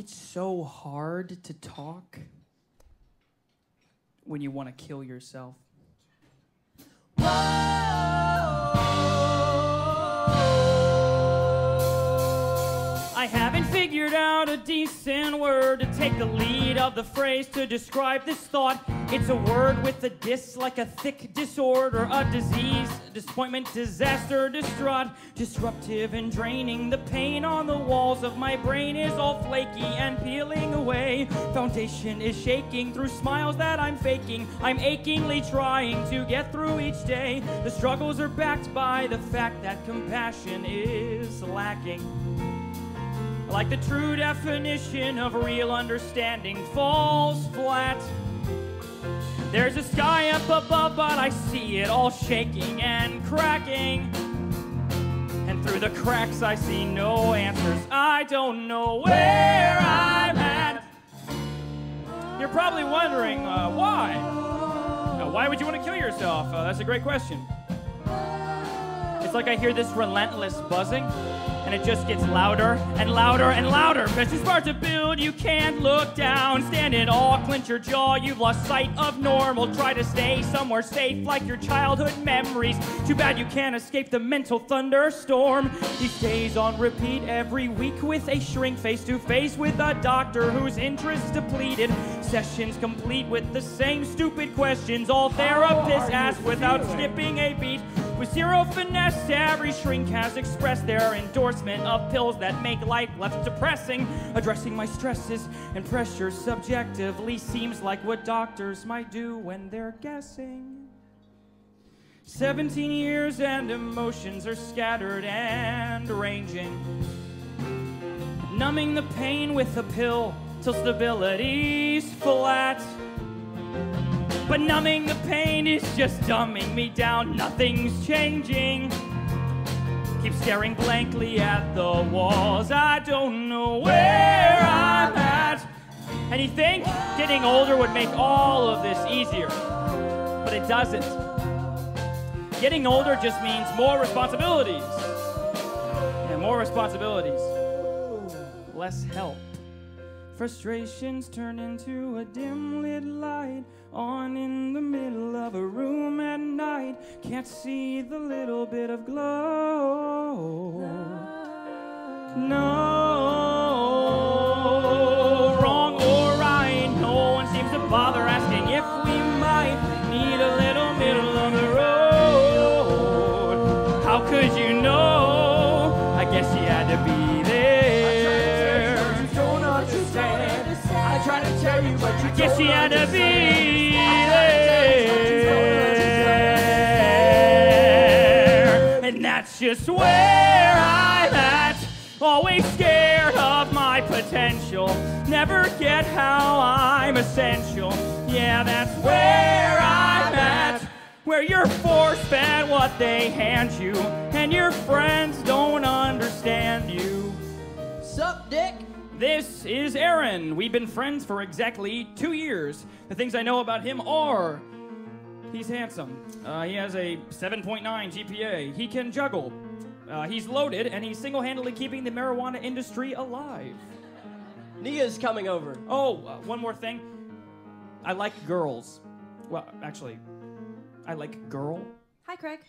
It's so hard to talk when you want to kill yourself. I haven't figured out a decent word to take the lead of the phrase to describe this thought. It's a word with a dis, like a thick disorder, a disease, disappointment, disaster, distraught, disruptive and draining. The pain on the walls of my brain is all flaky and peeling away. Foundation is shaking through smiles that I'm faking. I'm achingly trying to get through each day. The struggles are backed by the fact that compassion is lacking. Like the true definition of real understanding falls flat. There's a sky up above, but I see it all shaking and cracking. And through the cracks I see no answers. I don't know where I'm at. You're probably wondering, why? Why would you want to kill yourself? That's a great question. It's like I hear this relentless buzzing, and it just gets louder and louder and louder. As you start to build, you can't look down. Stand it all, clench your jaw, you've lost sight of normal. Try to stay somewhere safe like your childhood memories. Too bad you can't escape the mental thunderstorm. These days on repeat every week with a shrink face to face with a doctor whose interest depleted. Sessions complete with the same stupid questions all therapists ask without skipping a beat. With zero finesse, every shrink has expressed their endorsement of pills that make life less depressing. Addressing my stresses and pressures subjectively seems like what doctors might do when they're guessing. 17 years and emotions are scattered and ranging. Numbing the pain with a pill till stability's flat. But numbing the pain is just dumbing me down. Nothing's changing. Keep staring blankly at the walls. I don't know where I'm at. And you think getting older would make all of this easier, but it doesn't. Getting older just means more responsibilities. And more responsibilities, less help. Frustrations turn into a dim lit light on in the middle of a room at night. Can't see the little bit of glow. No, wrong or right, no one seems to bother asking if we might need a little middle of the road. How could you know? I guess you had to be there. I try to tell you, but you guess you had to be there. And that's just where I'm at. Always scared of my potential. Never get how I'm essential. Yeah, that's where I'm at. Where you're force-fed what they hand you, and your friends don't understand you. Sup, Dick? This is Aaron. We've been friends for exactly 2 years. The things I know about him are: he's handsome. He has a 7.9 GPA. He can juggle. He's loaded, and he's single-handedly keeping the marijuana industry alive. Nia's coming over. Oh, one more thing. I like girls. Well, actually, I like girl. Hi, Craig.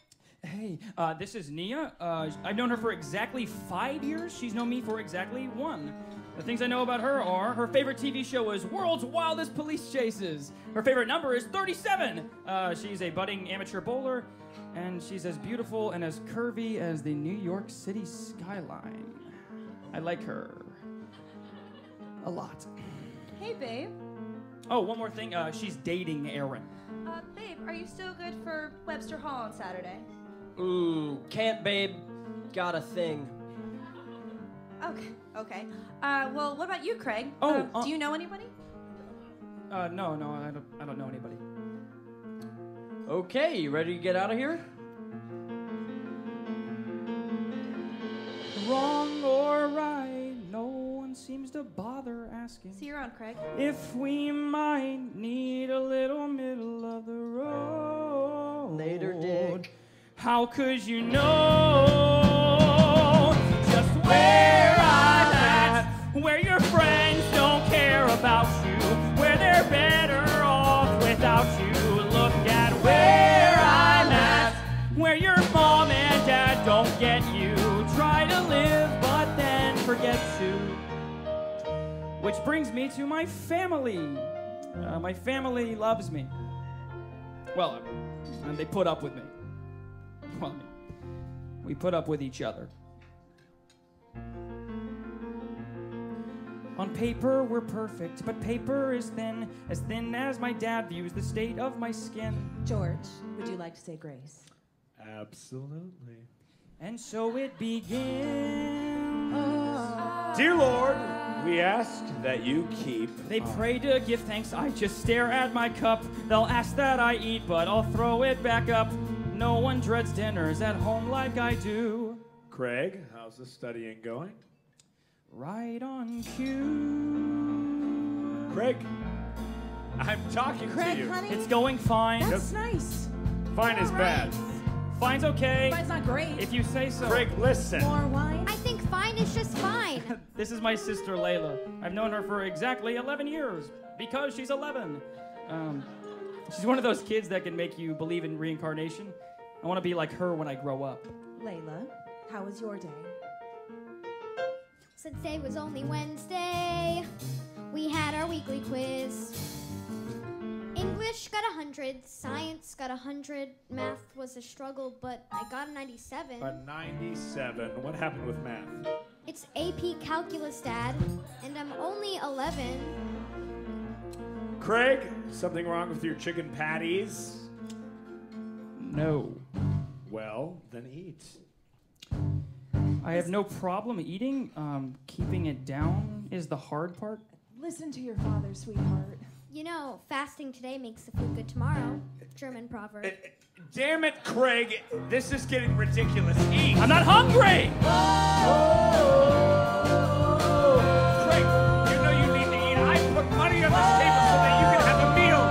Hey, this is Nia. I've known her for exactly 5 years. She's known me for exactly 1. The things I know about her are: her favorite TV show is World's Wildest Police Chases. Her favorite number is 37. She's a budding amateur bowler, and she's as beautiful and as curvy as the New York City skyline. I like her a lot. Hey, babe. Oh, one more thing. She's dating Aaron. Babe, are you still good for Webster Hall on Saturday? Can't, babe. Got a thing. Okay. Well, what about you, Craig? Oh, do you know anybody? No, I don't know anybody. Okay, you ready to get out of here? Wrong or right, no one seems to bother asking. See you around, Craig. If we might need a little middle of the road. Later, Dick. How could you know just where I'm at? Where your friends Which brings me to my family. My family loves me. Well, and they put up with me. Well, we put up with each other. On paper, we're perfect, but paper is thin as my dad views the state of my skin. George, would you like to say grace? Absolutely. And so it begins. Dear Lord, we ask that you keep... They pray to give thanks, I just stare at my cup. They'll ask that I eat, but I'll throw it back up. No one dreads dinners at home like I do. Craig, how's the studying going? Right on cue. Craig, I'm talking Craig, to you. honey. It's going fine. That's nice. Fine is bad. Fine's okay. Fine's not great. If you say so. Craig, listen. More wine? I think fine is just fine. This is my sister Layla. I've known her for exactly 11 years because she's 11. She's one of those kids that can make you believe in reincarnation. I want to be like her when I grow up. Layla, how was your day? Since today was only Wednesday, we had our weekly quiz. English got 100, science got 100, math was a struggle, but I got a 97. A 97. What happened with math? It's AP Calculus, Dad, and I'm only 11. Craig, something wrong with your chicken patties? No. Well, then eat. I have no problem eating. Keeping it down is the hard part. Listen to your father, sweetheart. You know, fasting today makes the food good tomorrow. German proverb. Damn it, Craig. This is getting ridiculous. Eat. I'm not hungry! Craig, you know you need to eat. I put money on this table so that you can have a meal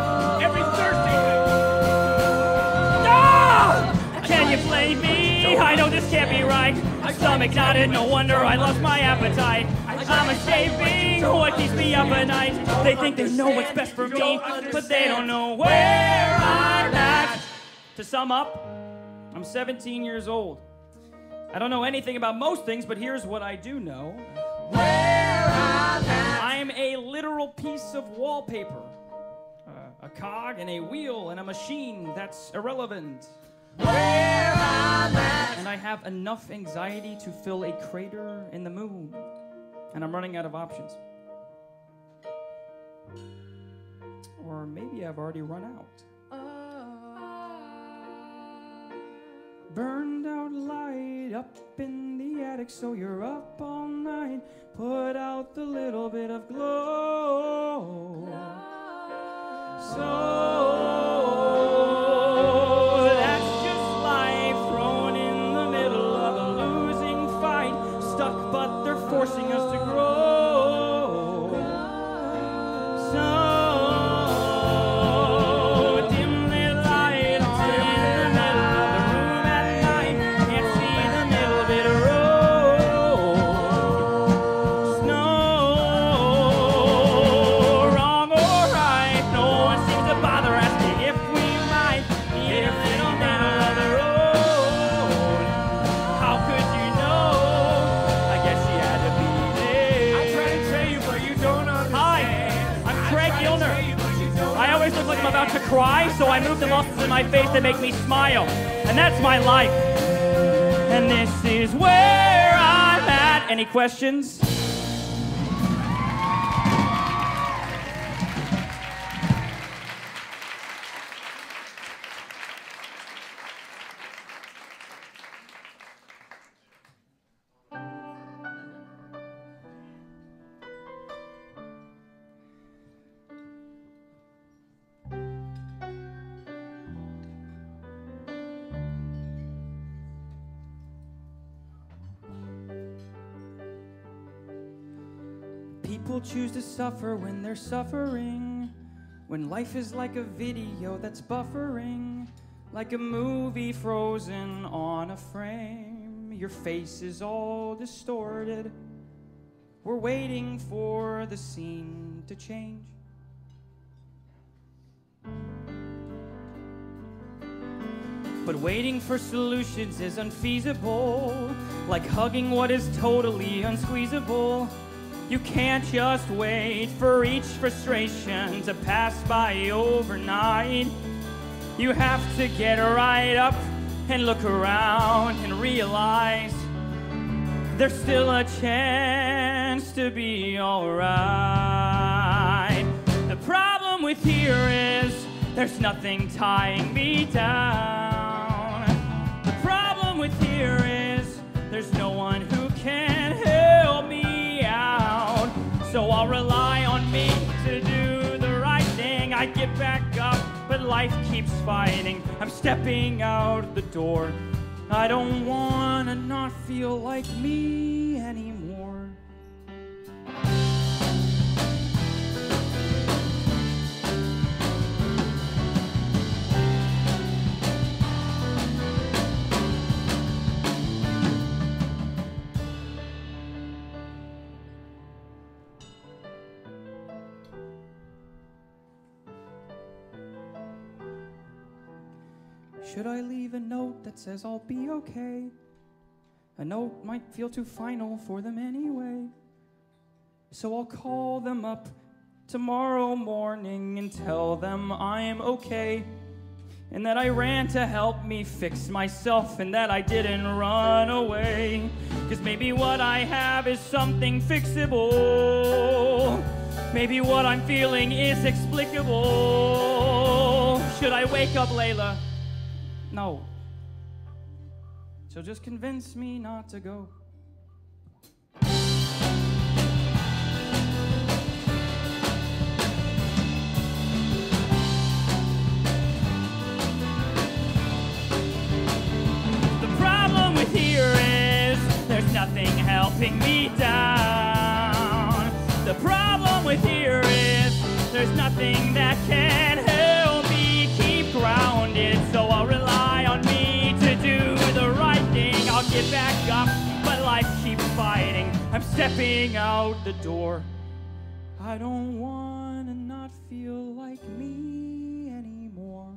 every Thursday night. Ah! Can you blame me? I know this can't be right. My stomach knotted, no wonder I lost my appetite. I'm escaping what keeps me up at night. They think they know what's best for me, but they don't know where I'm at. To sum up, I'm 17 years old. I don't know anything about most things, but here's what I do know. Where I'm at. I'm a literal piece of wallpaper. A cog and a wheel and a machine that's irrelevant. Where I'm at. And I have enough anxiety to fill a crater in the moon. And I'm running out of options. Or maybe I've already run out. Burned out light up in the attic, so you're up all night. Put out the little bit of glow. So that's just life thrown in the middle of a losing fight. Stuck, but they're forcing us to grow. So dim lit light on in the middle of the room at night. Can't see the middle bit of road. Snow, wrong or right, no one seems to bother asking if we might be in the middle of the road. How could you know? I guess she had to be there. I'm trying to tell you, but you don't understand. Hi, I'm Craig Gilner. I always look like I'm about to cry, so I move the muscles in my face that make me smile. And that's my life. And this is where I'm at. Any questions? People choose to suffer when they're suffering. When life is like a video that's buffering. Like a movie frozen on a frame. Your face is all distorted. We're waiting for the scene to change. But waiting for solutions is unfeasible. Like hugging what is totally unsqueezable. You can't just wait for each frustration to pass by overnight. You have to get right up and look around and realize there's still a chance to be alright. The problem with here is there's nothing tying me down. The problem with here is there's no one who can help me out. So I'll rely on me to do the right thing. I get back up, but life keeps fighting. I'm stepping out the door. I don't wanna not feel like me anymore. Should I leave a note that says I'll be okay? A note might feel too final for them anyway. So I'll call them up tomorrow morning and tell them I'm okay. And that I ran to help me fix myself and that I didn't run away. 'Cause maybe what I have is something fixable. Maybe what I'm feeling is explicable. Should I wake up Layla? No. So just convince me not to go. The problem with here is there's nothing helping me down. The problem with here is there's nothing that can help me keep grounded. So I'll rely on me to do the right thing. I'll get back up, but life keeps fighting. I'm stepping out the door. I don't want to not feel like me anymore.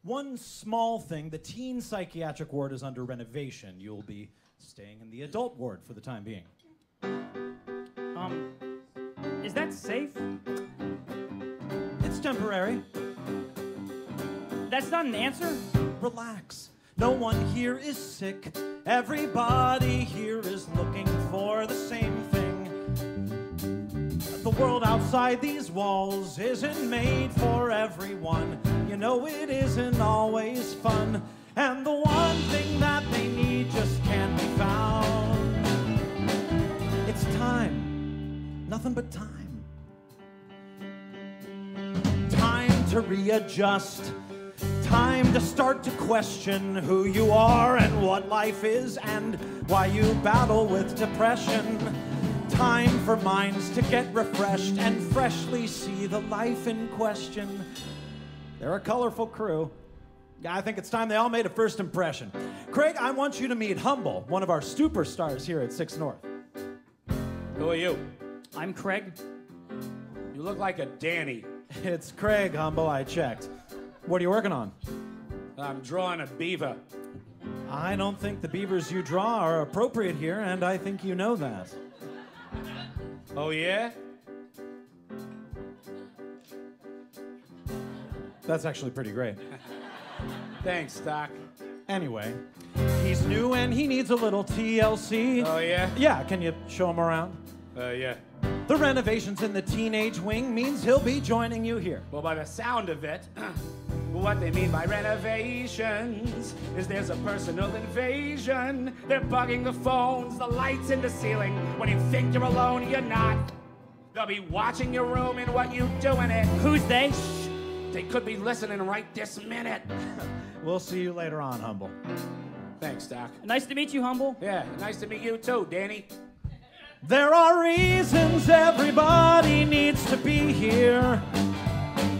One small thing, the teen psychiatric ward is under renovation. You'll be staying in the adult ward for the time being. Is that safe? It's temporary. That's not an answer? Relax. No one here is sick. Everybody here is looking for the same thing. The world outside these walls isn't made for everyone. You know it isn't always fun. And the one thing that they need just can't be found. It's time. Nothing but time. Time to readjust. Time to start to question who you are and what life is and why you battle with depression. Time for minds to get refreshed and freshly see the life in question. They're a colorful crew. I think it's time they all made a first impression. Craig, I want you to meet Humble, one of our superstars here at 6 North. Who are you? I'm Craig. You look like a Danny. It's Craig, Humble, I checked. What are you working on? I'm drawing a beaver. I don't think the beavers you draw are appropriate here, and I think you know that. Oh, yeah? That's actually pretty great. Thanks, Doc. Anyway, he's new and he needs a little TLC. Oh, yeah? Yeah, can you show him around? Yeah. The renovations in the teenage wing means he'll be joining you here. Well, by the sound of it, what they mean by renovations is there's a personal invasion. They're bugging the phones, the lights in the ceiling. When you think you're alone, you're not. They'll be watching your room and what you do in it. Who's they? Shh. They could be listening right this minute. We'll see you later on, Humble. Thanks, Doc. Nice to meet you, Humble. Yeah, nice to meet you too, Danny. There are reasons everybody needs to be here.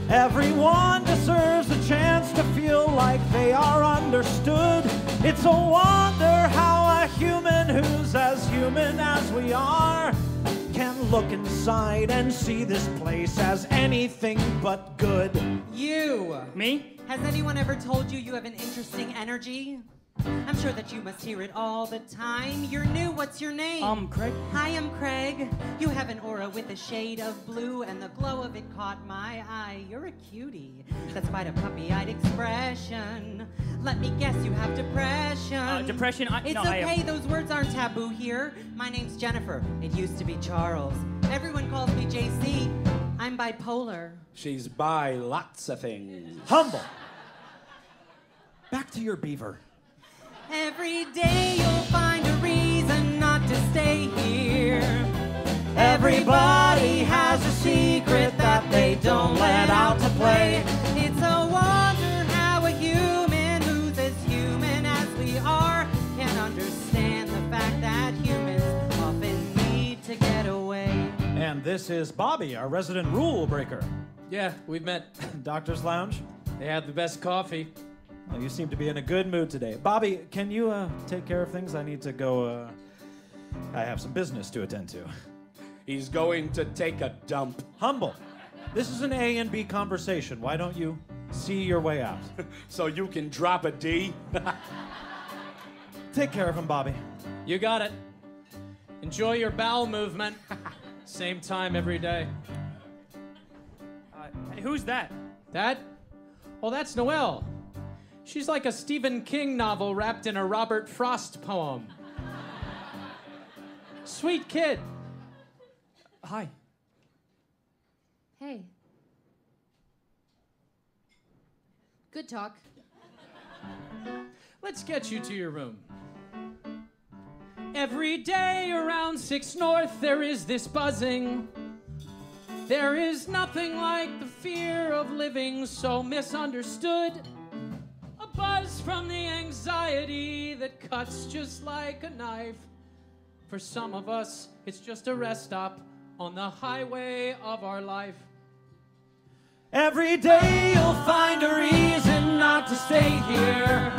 Everyone deserves a chance to feel like they are understood. It's a wonder how a human who's as human as we are can look inside and see this place as anything but good. You! Me? Has anyone ever told you you have an interesting energy? I'm sure that you must hear it all the time. You're new, what's your name? Craig. Hi, I'm Craig. You have an aura with a shade of blue, and the glow of it caught my eye. You're a cutie, despite a puppy-eyed expression. Let me guess, you have depression. Depression? It's okay, those words aren't taboo here. My name's Jennifer. It used to be Charles. Everyone calls me JC. I'm bipolar. She's by lots of things. Humble. Back to your beaver. Every day you'll find a reason not to stay here. Everybody has a secret that they don't let out to play. It's a wonder how a human who's as human as we are can understand the fact that humans often need to get away. And this is Bobby, our resident rule breaker. Yeah, we've met. Doctor's Lounge. They had the best coffee. Well, you seem to be in a good mood today. Bobby, can you take care of things? I need to go, I have some business to attend to. He's going to take a dump. Humble. This is an A and B conversation. Why don't you see your way out? So you can drop a D? Take care of him, Bobby. You got it. Enjoy your bowel movement. Same time every day. Hey, who's that? That? Oh, that's Noel. She's like a Stephen King novel wrapped in a Robert Frost poem. Sweet kid. Hi. Hey. Good talk. Let's get you to your room. Every day around 6 North there is this buzzing. There is nothing like the fear of living so misunderstood. A buzz from the anxiety that cuts just like a knife. For some of us, it's just a rest stop on the highway of our life. Every day you'll find a reason not to stay here.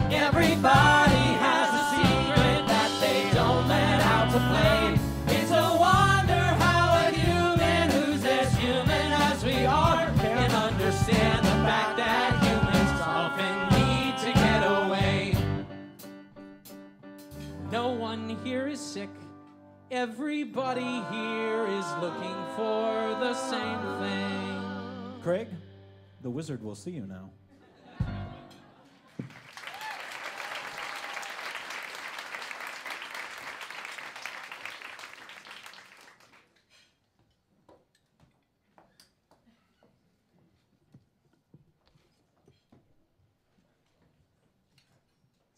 Everybody has a secret that they don't let out to play. It's a wonder how a human who's as human as we are can understand the fact that humans often need to get away. No one here is sick. Everybody here is looking for the same thing. Craig, the wizard will see you now.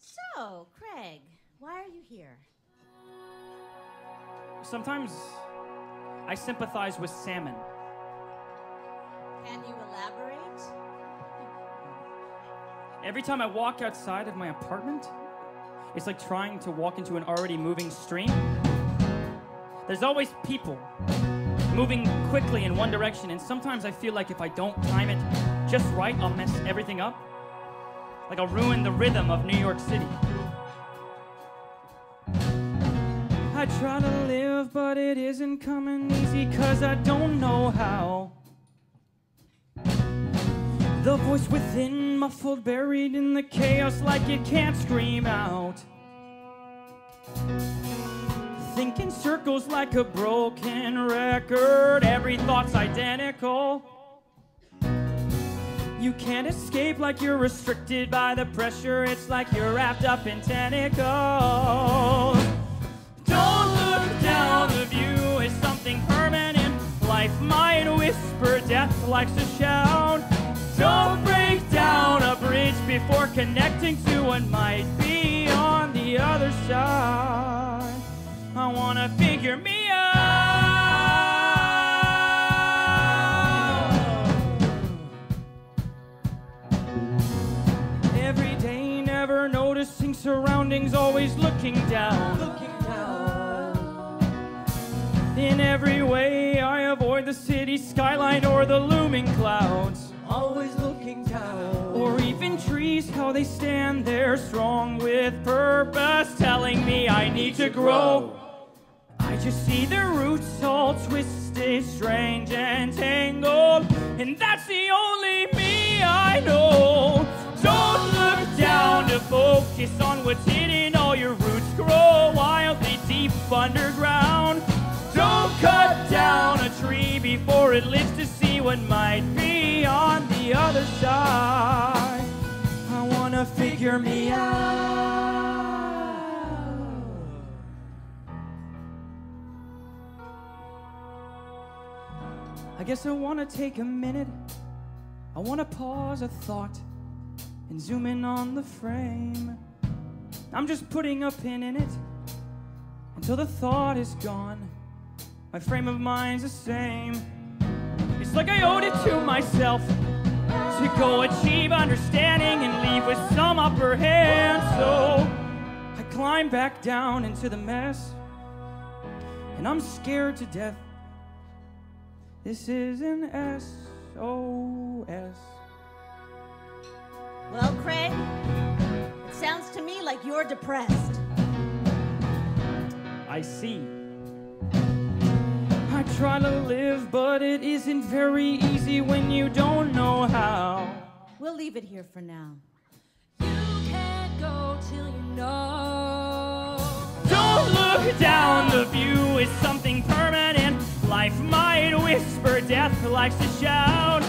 So, Craig, why are you here? Sometimes I sympathize with salmon. Can you elaborate? Every time I walk outside of my apartment, it's like trying to walk into an already moving stream. There's always people moving quickly in one direction, and sometimes I feel like if I don't time it just right, I'll mess everything up. Like I'll ruin the rhythm of New York City. I try to live, but it isn't coming easy, 'cause I don't know how. The voice within, muffled, buried in the chaos, like it can't scream out. Think in circles like a broken record, every thought's identical. You can't escape like you're restricted by the pressure, it's like you're wrapped up in tentacles. Don't look down, the view is something permanent. Life might whisper, death likes to shout. Don't break down a bridge before connecting to what might be on the other side. I wanna figure me out. Every day, never noticing surroundings, always looking down. In every way, I avoid the city skyline or the looming clouds. always looking down. Or even trees, how they stand there strong with purpose, telling me I need to grow. I just see their roots all twisted, strange and tangled, and that's the only me I know. Don't look down to focus on what's hidden. All your roots grow wildly deep underground. Don't cut down a tree before it lives to see what might be on the other side. I wanna figure me out. I guess I wanna take a minute. I wanna pause a thought and zoom in on the frame. I'm just putting a pin in it until the thought is gone. My frame of mind's the same. It's like I owed it to myself to go achieve understanding and leave with some upper hand. So I climb back down into the mess, and I'm scared to death. This is an SOS. Well, Craig, it sounds to me like you're depressed. I see. I try to live, but it isn't very easy when you don't know how. We'll leave it here for now. You can't go till you know. Don't look down, the view is something permanent. Life might whisper, death likes to shout.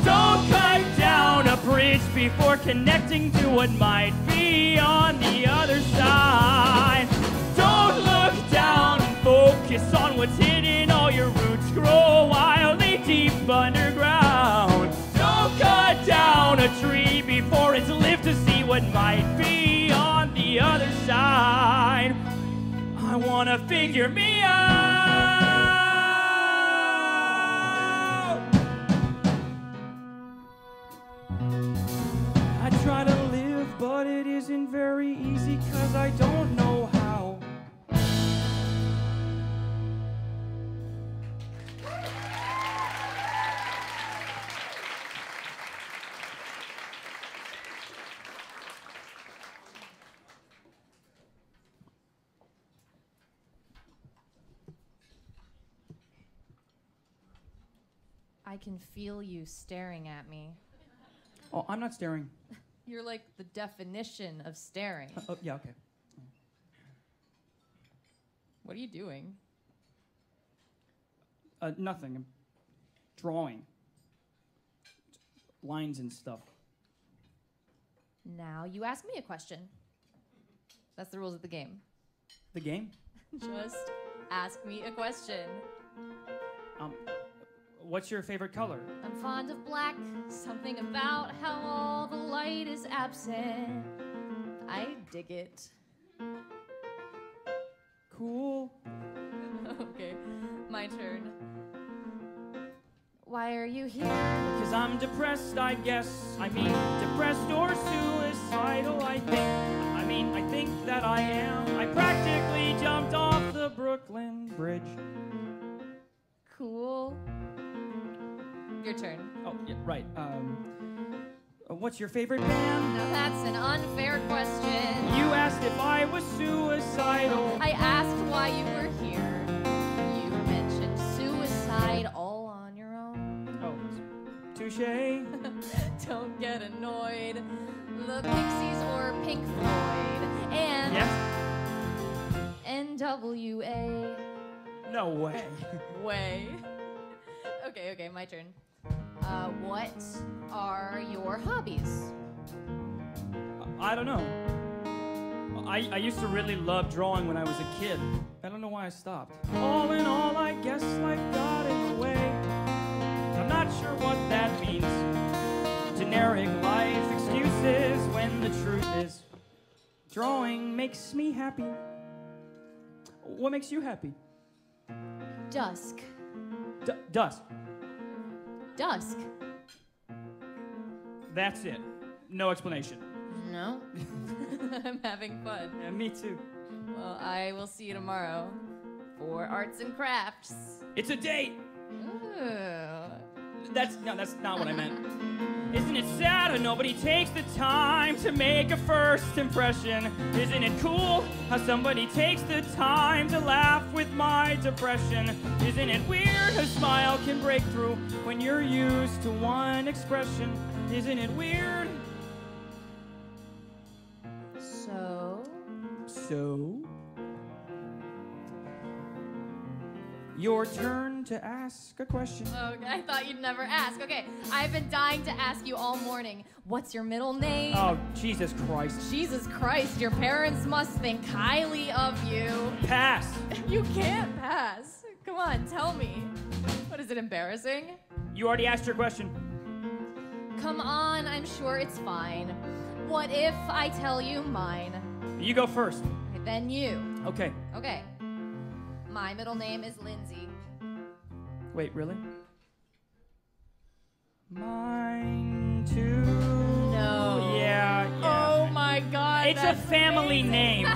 Don't cut down a bridge before connecting to what might be on the other side. Don't look down and focus on what's hidden. All your roots grow wildly deep underground. Don't cut down a tree before it's lived to see what might be on the other side. I wanna figure me out. I try to live, but it isn't very easy 'cause I don't know how. I can feel you staring at me. Oh, I'm not staring. You're like the definition of staring. Oh, yeah, okay. What are you doing? Nothing. I'm drawing. Lines and stuff. Now you ask me a question. That's the rules of the game. The game? Just ask me a question. What's your favorite color? I'm fond of black, something about how all the light is absent. I dig it. Cool. Okay, my turn. Why are you here? 'Cause I'm depressed, I guess. I mean, depressed or suicidal, I think that I am. I practically jumped off the Brooklyn Bridge. Cool. Your turn. Oh, yeah, right. What's your favorite band? Now that's an unfair question. You asked if I was suicidal. I asked why you were here. You mentioned suicide all on your own. Oh, touche. Don't get annoyed. The Pixies or Pink Floyd and Yes? NWA. No way. Way. Okay, my turn. What are your hobbies? I don't know. I used to really love drawing when I was a kid. I don't know why I stopped. All in all, I guess life got in the way. I'm not sure what that means. Generic life excuses when the truth is drawing makes me happy. What makes you happy? Dusk. Dusk. Dusk. That's it. No explanation. No. I'm having fun. Yeah, me too. Well, I will see you tomorrow for arts and crafts. It's a date. Ooh. That's not what I meant. Isn't it sad how nobody takes the time to make a first impression? Isn't it cool how somebody takes the time to laugh with my depression? Isn't it weird a smile can break through when you're used to one expression? Isn't it weird? So? Your turn to ask a question. Okay, I thought you'd never ask. Okay, I've been dying to ask you all morning. What's your middle name? Oh, Jesus Christ. Jesus Christ, your parents must think highly of you. Pass. You can't pass. Come on, tell me. What, is it embarrassing? You already asked your question. Come on, I'm sure it's fine. What if I tell you mine? You go first. Okay, then you. Okay. Okay. My middle name is Lindsay. Wait, really? Mine too. No. Yeah. Oh my God. It's a family name.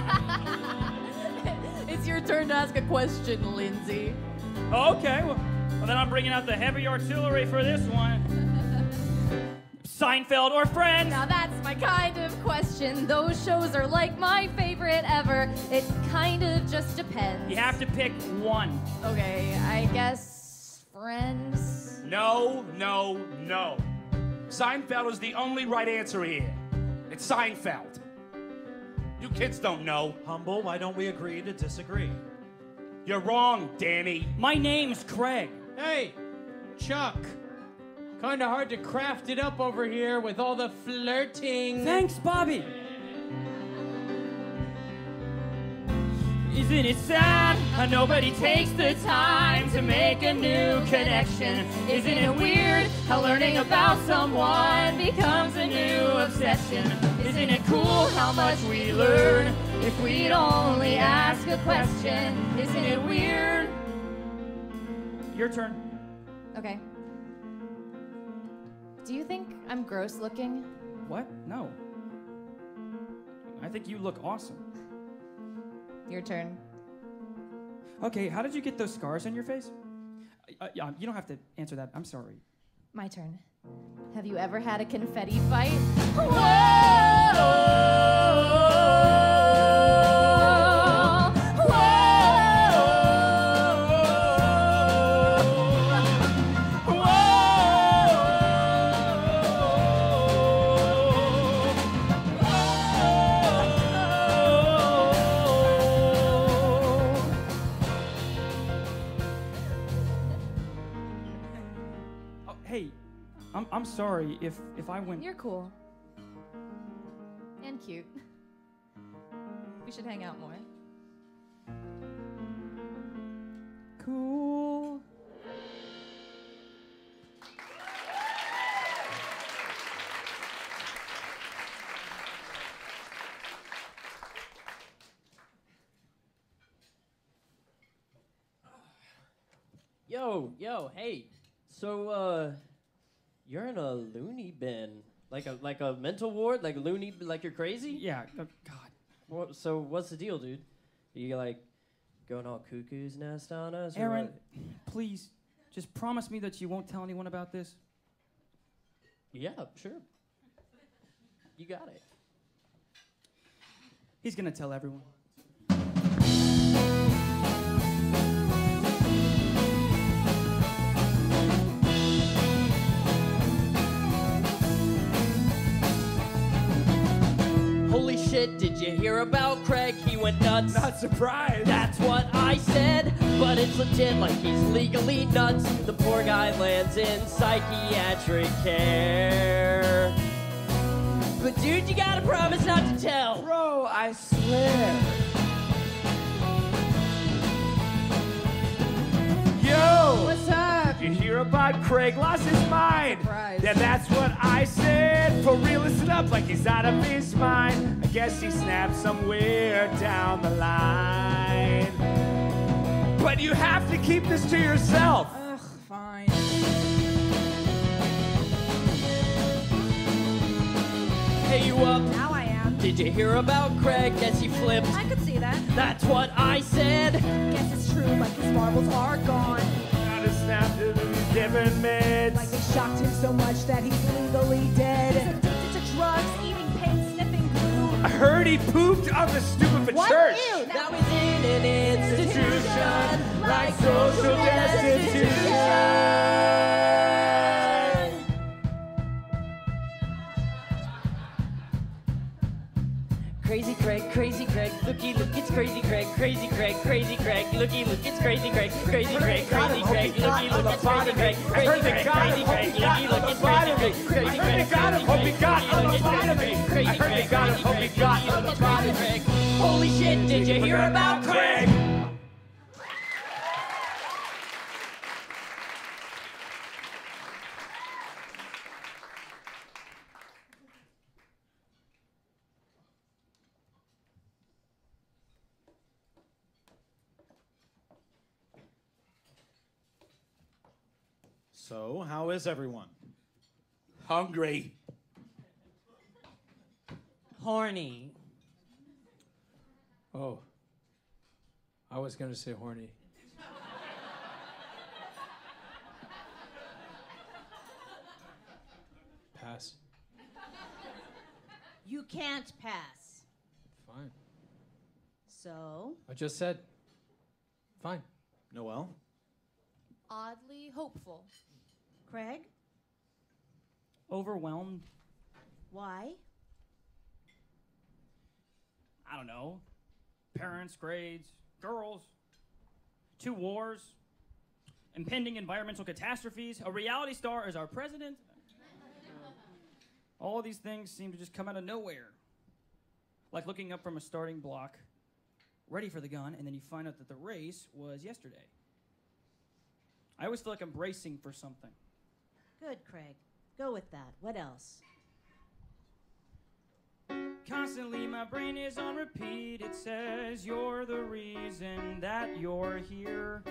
It's your turn to ask a question, Lindsay. Okay. Well, then I'm bringing out the heavy artillery for this one. Seinfeld or Friends? Now that's my kind of question. Those shows are like my favorite ever. It kind of just depends. You have to pick one. Okay, I guess Friends. No. Seinfeld is the only right answer here. It's Seinfeld. You kids don't know. Humble, why don't we agree to disagree? You're wrong, Danny. My name's Craig. Hey, Chuck. Kind of hard to craft it up over here with all the flirting. Thanks, Bobby. Isn't it sad how nobody takes the time to make a new connection? Isn't it weird how learning about someone becomes a new obsession? Isn't it cool how much we learn if we'd only ask a question? Isn't it weird? Your turn. Okay. Do you think I'm gross looking? What? No. I think you look awesome. Your turn. Okay, how did you get those scars on your face? You don't have to answer that. I'm sorry. My turn. Have you ever had a confetti fight? I'm sorry if I went... You're cool. And cute. We should hang out more. Cool. Yo, hey. So, you're in a loony bin, like a mental ward, like a loony, like you're crazy? Yeah. God. So what's the deal, dude? Are you like going all cuckoo's nest on us? Aaron, please, just promise me that you won't tell anyone about this. Yeah, sure. You got it. He's gonna tell everyone. Holy shit, did you hear about Craig? He went nuts. Not surprised. That's what I said, but it's legit like he's legally nuts. The poor guy lands in psychiatric care. But dude, you gotta promise not to tell. Bro, I swear. Yo! What's up? Did you hear about Craig lost his mind? Surprise. Yeah, that's what I said. For real, listen up like he's out of his mind. I guess he snapped somewhere down the line. But you have to keep this to yourself. Ugh, fine. Hey, you up? Now I am. Did you hear about Craig? Guess he flipped. I could see that. That's what I said. Guess it's true, but his marbles are gone. Gotta snap to these different meds. Like they so much that he's legally dead. He's addicted to drugs, eating paint, sniffing glue. I heard he pooped on the stoop of a What? church. Ew, That was in an institution, like social destitution. Crazy Craig, looky, look, it's Crazy Craig, Crazy Craig, Crazy Craig, looky, look, it's Crazy Craig, Crazy Craig, Crazy Craig, looky, look, it's Crazy Craig, Crazy Craig, Crazy Craig, looky, look, it's Crazy Craig, Crazy Craig, hope he got on the bottom of me. Crazy Craig, hope he got on the bottom of me. Holy shit, did you hear about Craig? So, how is everyone? Hungry. Horny. Oh. I was going to say horny. Pass. You can't pass. Fine. So? I just said, fine. Noel? Oddly hopeful. Craig? Overwhelmed. Why? I don't know. Parents, grades, girls, 2 wars, impending environmental catastrophes, a reality star as our president. All these things seem to just come out of nowhere. Like looking up from a starting block, ready for the gun, and then you find out that the race was yesterday. I always feel like I'm bracing for something. Good, Craig. Go with that. What else? Constantly my brain is on repeat. It says you're the reason that you're here.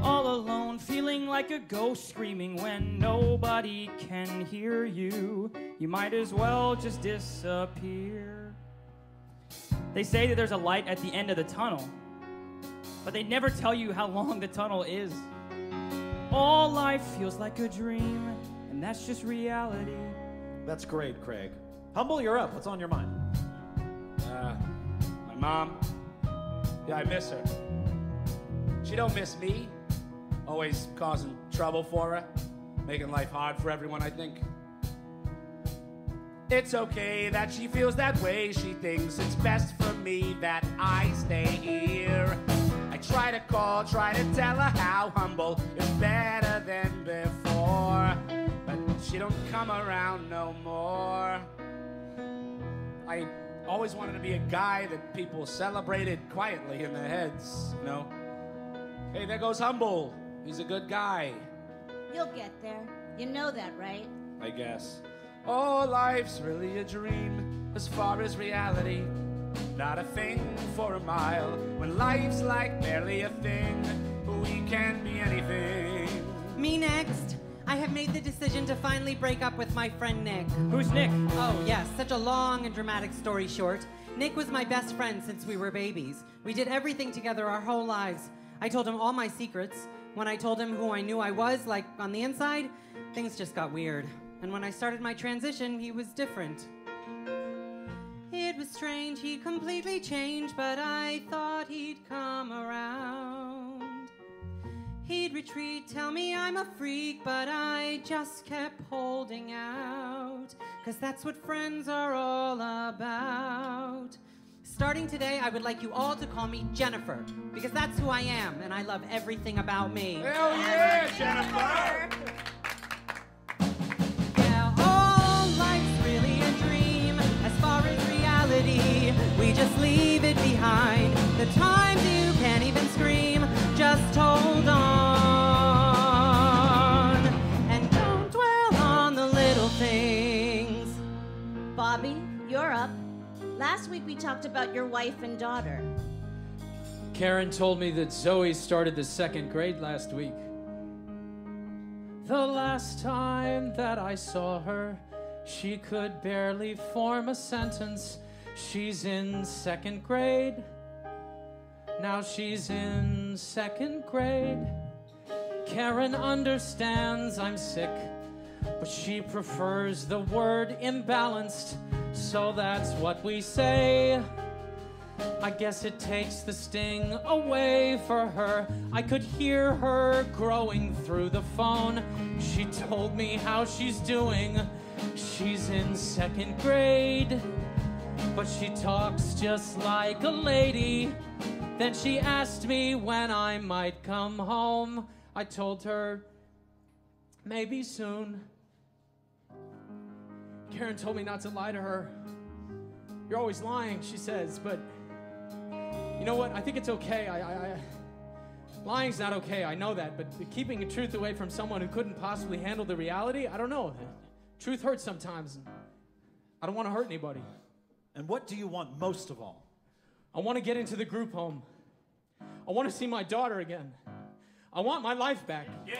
All alone, feeling like a ghost screaming when nobody can hear you. You might as well just disappear. They say that there's a light at the end of the tunnel, but they never tell you how long the tunnel is. All life feels like a dream, and that's just reality. That's great, Craig. Humble, you're up. What's on your mind? My mom. Yeah, I miss her. She don't miss me. Always causing trouble for her. Making life hard for everyone, I think. It's okay that she feels that way. She thinks it's best for me that I stay here. I try to call, try to tell her how humble is better than before. But she don't come around no more. I always wanted to be a guy that people celebrated quietly in their heads, you know? Hey, there goes Humble. He's a good guy. You'll get there. You know that, right? I guess. Oh, life's really a dream as far as reality. Not a thing for a mile when life's like barely a thing. We can't be anything. Me next. I have made the decision to finally break up with my friend Nick. Who's Nick? Oh, yes, such a long and dramatic story short. Nick was my best friend since we were babies. We did everything together our whole lives. I told him all my secrets. When I told him who I knew I was, like on the inside, things just got weird. And when I started my transition, he was different. It was strange, he completely changed, but I thought he'd come around. He'd retreat, tell me I'm a freak, but I just kept holding out, 'cause that's what friends are all about. Starting today, I would like you all to call me Jennifer, because that's who I am, and I love everything about me. Hell yeah, Jennifer! Yeah, all life's really a dream, as far as reality, we just leave it behind. The times you can't even scream, just hold on, and don't dwell on the little things. Bobby, you're up. Last week we talked about your wife and daughter. Karen told me that Zoe started the 2nd grade last week. The last time that I saw her, she could barely form a sentence. She's in 2nd grade. Now she's in 2nd grade. Karen understands I'm sick but she prefers the word imbalanced, so that's what we say. I guess it takes the sting away for her. I could hear her growing through the phone. She told me how she's doing. She's in 2nd grade, but she talks just like a lady. Then she asked me when I might come home. I told her, maybe soon. Karen told me not to lie to her. You're always lying, she says, but you know what? I think it's okay. Lying's not okay, I know that, but keeping the truth away from someone who couldn't possibly handle the reality, I don't know. Truth hurts sometimes. I don't want to hurt anybody. And what do you want most of all? I want to get into the group home. I want to see my daughter again. I want my life back. Good.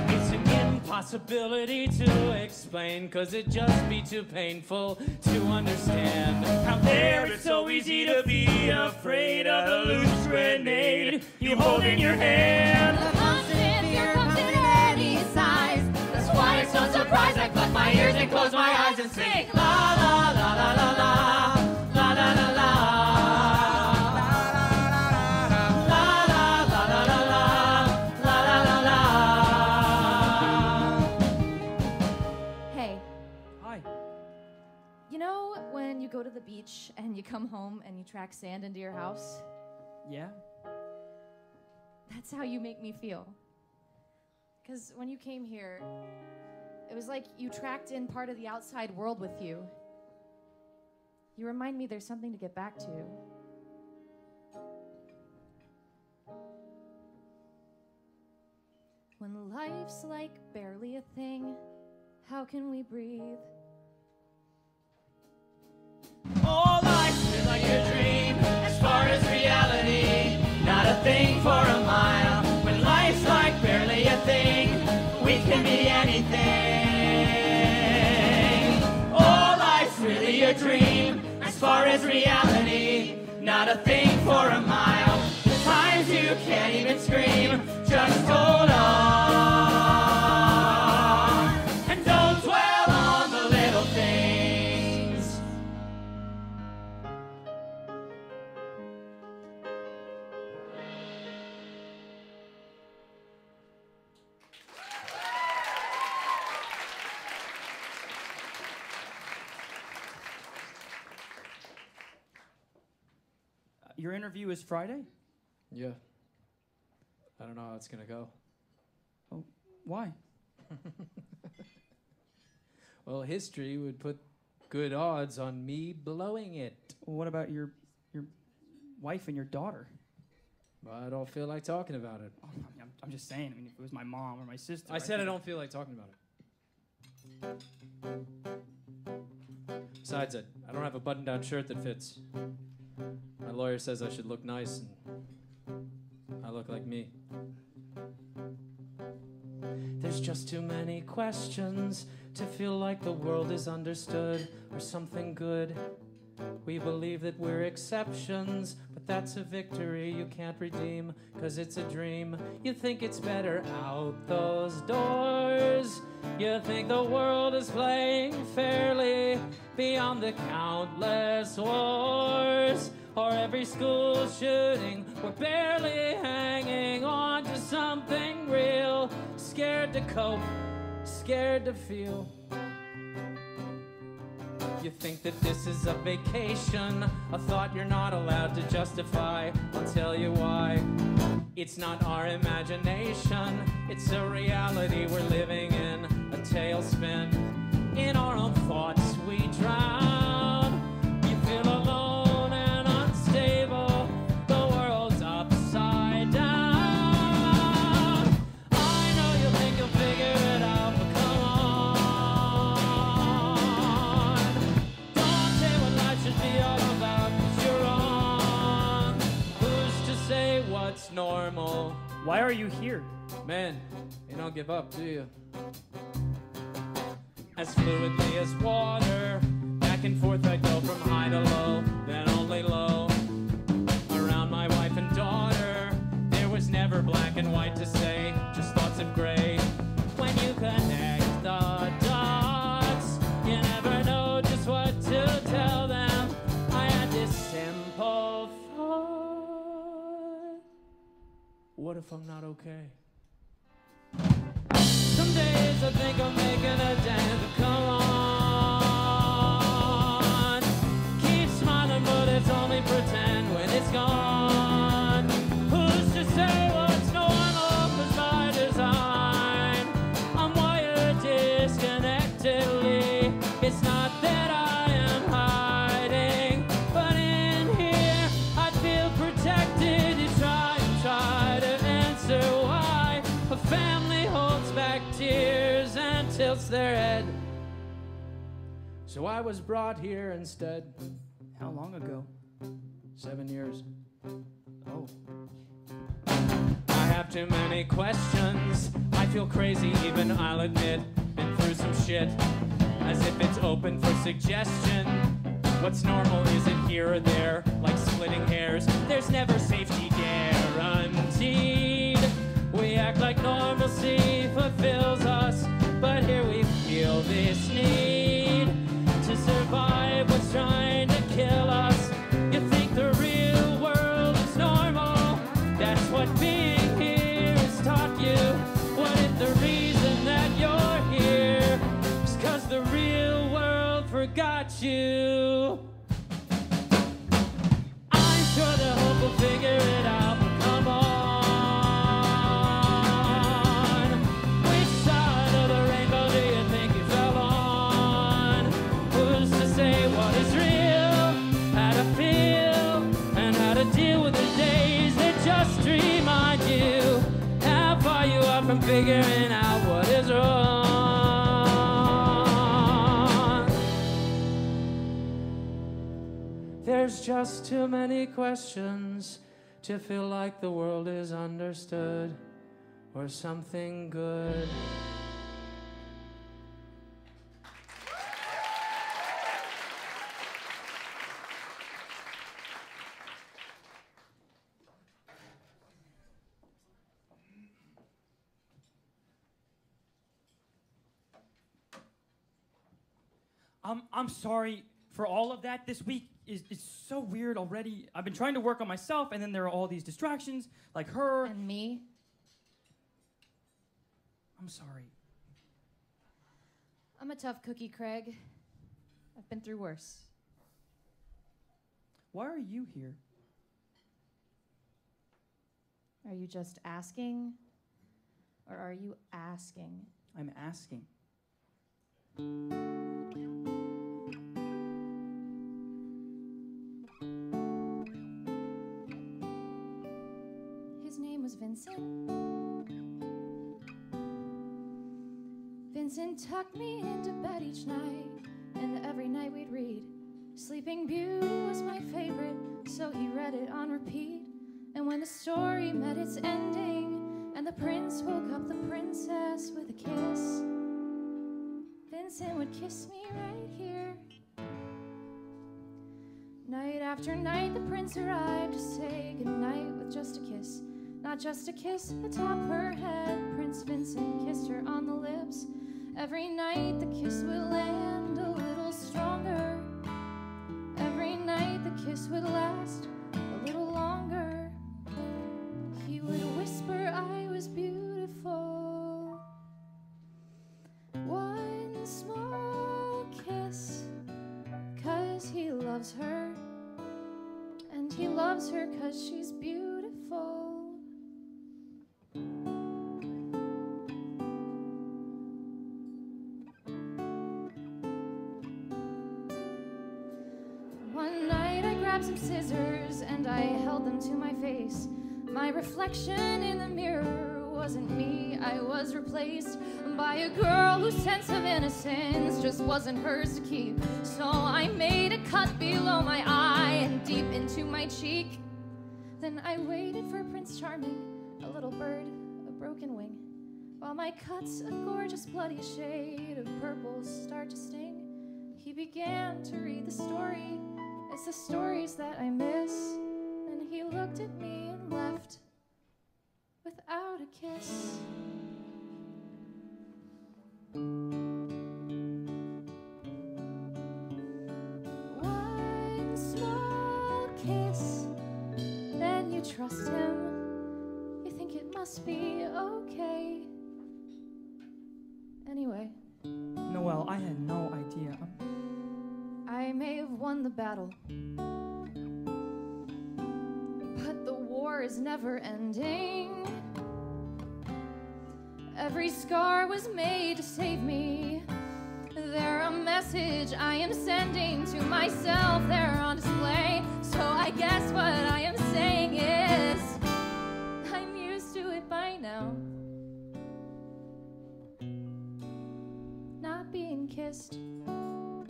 It's an impossibility to explain, 'cause it'd just be too painful to understand. Out there it's so easy to be afraid of the loose grenade you hold in your hand. The constant fear comes in any size. That's why it's no surprise I close my ears and close my eyes and sing la la la la la la la la la la. When you go to the beach and you come home and you track sand into your house? Yeah? That's how you make me feel. Because when you came here, it was like you tracked in part of the outside world with you. You remind me there's something to get back to. When life's like barely a thing, how can we breathe? All life's been like a dream, as far as reality, not a thing for a mile. When life's like barely a thing, we can be anything. All life's really a dream, as far as reality, not a thing for a mile. The times you can't even scream, just hold on, and don't dwell on the little things. Your interview is Friday? Yeah. I don't know how it's gonna go. Oh, why? Well, history would put good odds on me blowing it. Well, what about your wife and your daughter? Well, I don't feel like talking about it. Oh, I'm just saying. I mean, if it was my mom or my sister. I said I don't feel like talking about it. Besides, I don't have a button-down shirt that fits. My lawyer says I should look nice, and I look like me. There's just too many questions to feel like the world is understood or something good. We believe that we're exceptions, but that's a victory you can't redeem, 'cause it's a dream. You think it's better out those doors. You think the world is playing fairly beyond the countless wars. Or every school shooting, we're barely hanging on to something real. Scared to cope, scared to feel. You think that this is a vacation, a thought you're not allowed to justify. I'll tell you why. It's not our imagination, it's a reality we're living in. A tailspin, in our own thoughts we drown. You feel alone and unstable, the world's upside down. I know you think you'll figure it out, but come on. Don't say what life should be all about, 'cause you're wrong. Who's to say what's normal? Why are you here? Man, you don't give up, do you? As fluidly as water, back and forth I go from high to low, then only low. Around my wife and daughter, there was never black and white to say, just thoughts of gray. When when you connect the dots. You never know just what to tell them. I had this simple thought. What if I'm not okay? Some days I think I'm making a dent, but come on. Keep smiling, but it's only pretend when it's gone. Who's to say what's normal, 'cause by design I'm wired disconnectedly. It's not that I am hiding, but in here I feel protected. You try and try to answer why a family holds back tears and tilts their head. So I was brought here instead. How long ago? 7 years. Oh. I have too many questions. I feel crazy, even I'll admit. Been through some shit, as if it's open for suggestion. What's normal isn't here or there, like splitting hairs. There's never safety guaranteed. We act like normalcy fulfills us, but here we feel this need to survive what's trying to kill us. You think the real world is normal? That's what being here has taught you. What if the reason that you're here is 'cause the real world forgot you? I'm sure the hope will figure it out, but come on. Which side of the rainbow do you think you fell on? Who's to say what is real, how to feel, and how to deal with the days that just remind you how far you are from figuring out what is wrong? There's just too many questions to feel like the world is understood or something good. I'm sorry for all of that. This week is so weird already. I've been trying to work on myself, and then there are all these distractions, like her. And me. I'm sorry. I'm a tough cookie, Craig. I've been through worse. Why are you here? Are you just asking? Or are you asking? I'm asking. His name was Vincent. Vincent tucked me into bed each night, and every night we'd read. Sleeping Beauty was my favorite, so he read it on repeat. And when the story met its ending, and the prince woke up the princess with a kiss, Vincent would kiss me right here. Night after night, the prince arrived to say goodnight with just a kiss. Not just a kiss atop her head. Prince Vincent kissed her on the lips. Every night the kiss would land a little stronger. Every night the kiss would last a little longer. He would whisper I was beautiful. One small kiss, 'cause he loves her. And he loves her 'cause she's beautiful. One night I grabbed some scissors and I held them to my face. My reflection in the mirror wasn't me. I was replaced by a girl whose sense of innocence just wasn't hers to keep. So I made a cut below my eye and deep into my cheek. Then I waited for Prince Charming, a little bird, a broken wing, while my cuts, a gorgeous bloody shade of purple, start to sting. He began to read the story. It's the stories that I miss. Then he looked at me and left without a kiss. trust him. You think it must be okay. Anyway. Noel, I had no idea. I may have won the battle, but the war is never ending. Every scar was made to save me. They're a message I am sending to myself. They're on display. So I guess what I am saying is I'm used to it by now. Not being kissed. I'm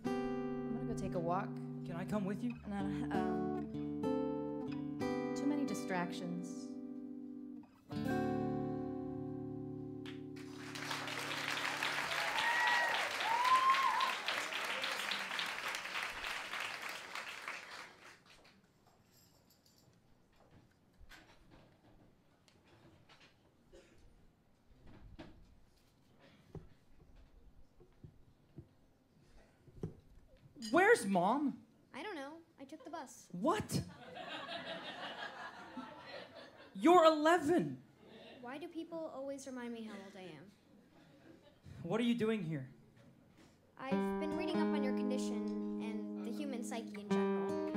gonna go take a walk. Can I come with you? No, too many distractions. Where's Mom? I don't know. I took the bus. What? You're 11. Why do people always remind me how old I am? What are you doing here? I've been reading up on your condition and the human psyche in general.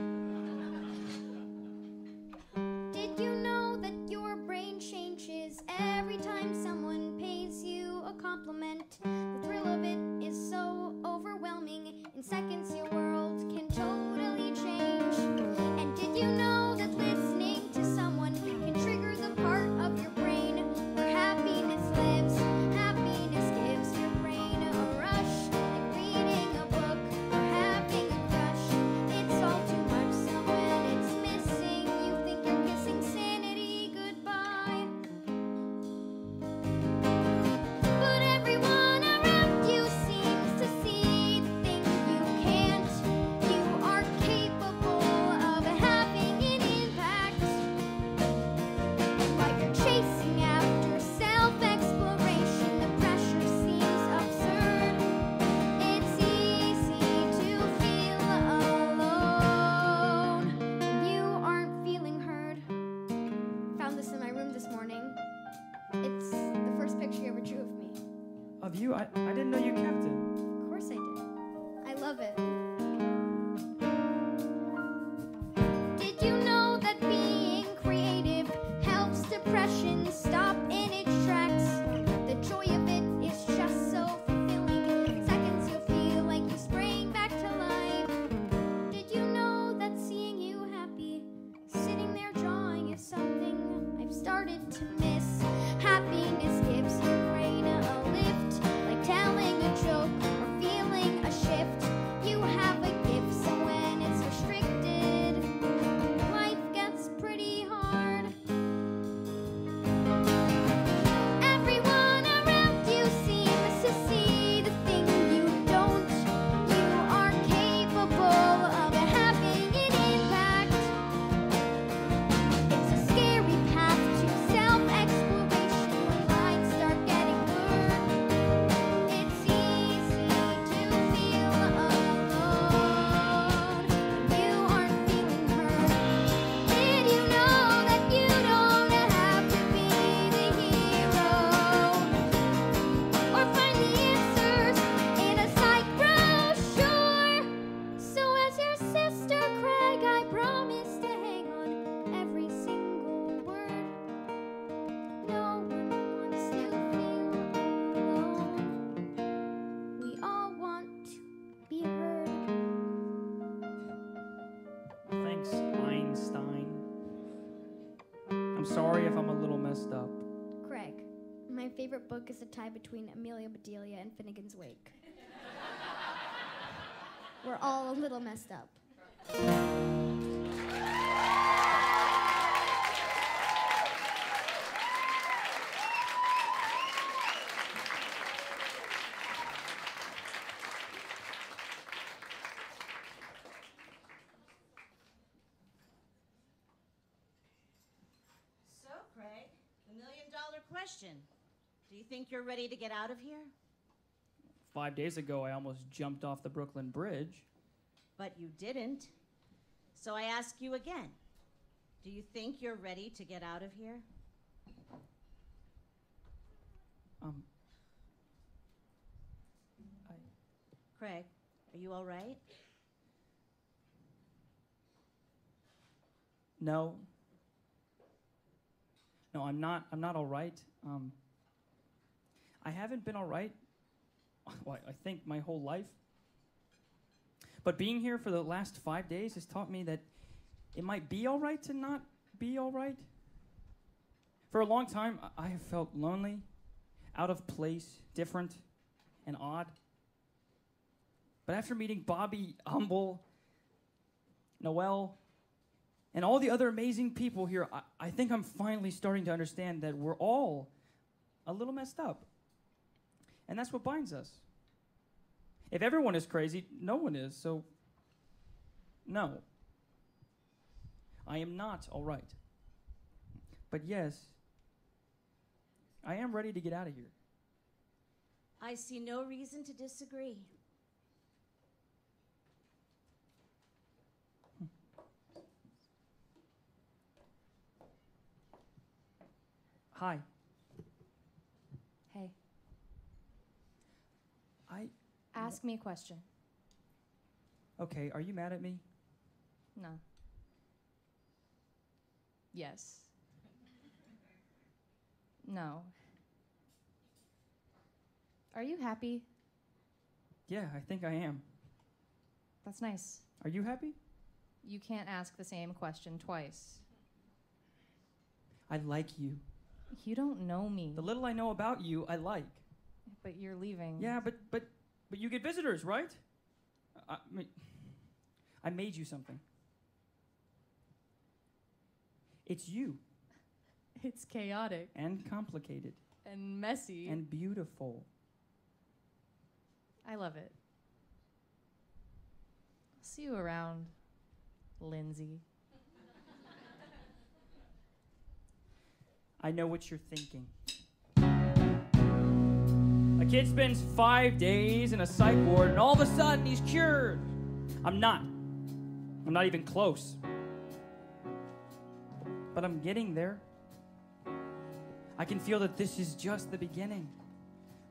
Did you know that your brain changes every time someone pays you a compliment? The thrill of it is so overwhelming. In seconds, your world can totally change. And did you know that listening to someone can trigger the part of your brain where happiness lives? Happiness gives your brain a rush, like reading a book or having a crush. It's all too much, so when it's missing, you think you're kissing sanity goodbye. But everyone around you seems to see the thing you can't. You are capable of having an impact. While you're chasing after self-exploration, the pressure seems absurd. It's easy to feel alone when you aren't feeling heard. Found this in my room this morning. It's the first picture you ever drew of me. Of you? I didn't know you kept it. Of course I did. I love it. Did you know that being creative helps depression stop in its tracks? The joy of it is just so fulfilling. Seconds you'll feel like you sprang back to life. Did you know that seeing you happy, sitting there drawing, is something I've started to miss? Happiness gives your brain a lift, like telling a joke or feeling a shift. You have a gift, so when it's restricted, life gets pretty hard. Everyone around you seems to see the thing you don't. You are capable of having an impact. It's a scary path to self-exploration when lines start getting blurred. It's easy to feel alone when you aren't feeling heard. Did you know that you don't have to be the hero or find the answers in a psych brochure? So as your sister Craig, I promise to hang on every single word. No one wants to feel alone. We all want to be heard. Thanks, Feinstein. I'm sorry if I'm a little messed up. Craig, my favorite book is a tie between Amelia Bedelia and Finnegan's Wake. We're all a little messed up. So, Craig, the million-dollar question. Do you think you're ready to get out of here? 5 days ago, I almost jumped off the Brooklyn Bridge. But you didn't. So I ask you again. Do you think you're ready to get out of here? Craig, are you all right? No. No, I'm not all right. I haven't been all right, well, I think my whole life. But being here for the last 5 days has taught me that it might be all right to not be all right. For a long time, I have felt lonely, out of place, different, and odd. But after meeting Bobby, Humble, Noel, and all the other amazing people here, I think I'm finally starting to understand that we're all a little messed up. And that's what binds us. If everyone is crazy, no one is, so no. I am not all right. But yes, I am ready to get out of here. I see no reason to disagree. Hi. Hey. Ask me a question. Okay, are you mad at me? No. Yes. No. Are you happy? Yeah, I think I am. That's nice. Are you happy? You can't ask the same question twice. I like you. You don't know me. The little I know about you, I like. But you're leaving. Yeah, but you get visitors, right? I made you something. It's you. It's chaotic. And complicated. And messy. And beautiful. I love it. I'll see you around, Lindsay. I know what you're thinking. A kid spends 5 days in a psych ward and all of a sudden he's cured. I'm not. I'm not even close. But I'm getting there. I can feel that this is just the beginning.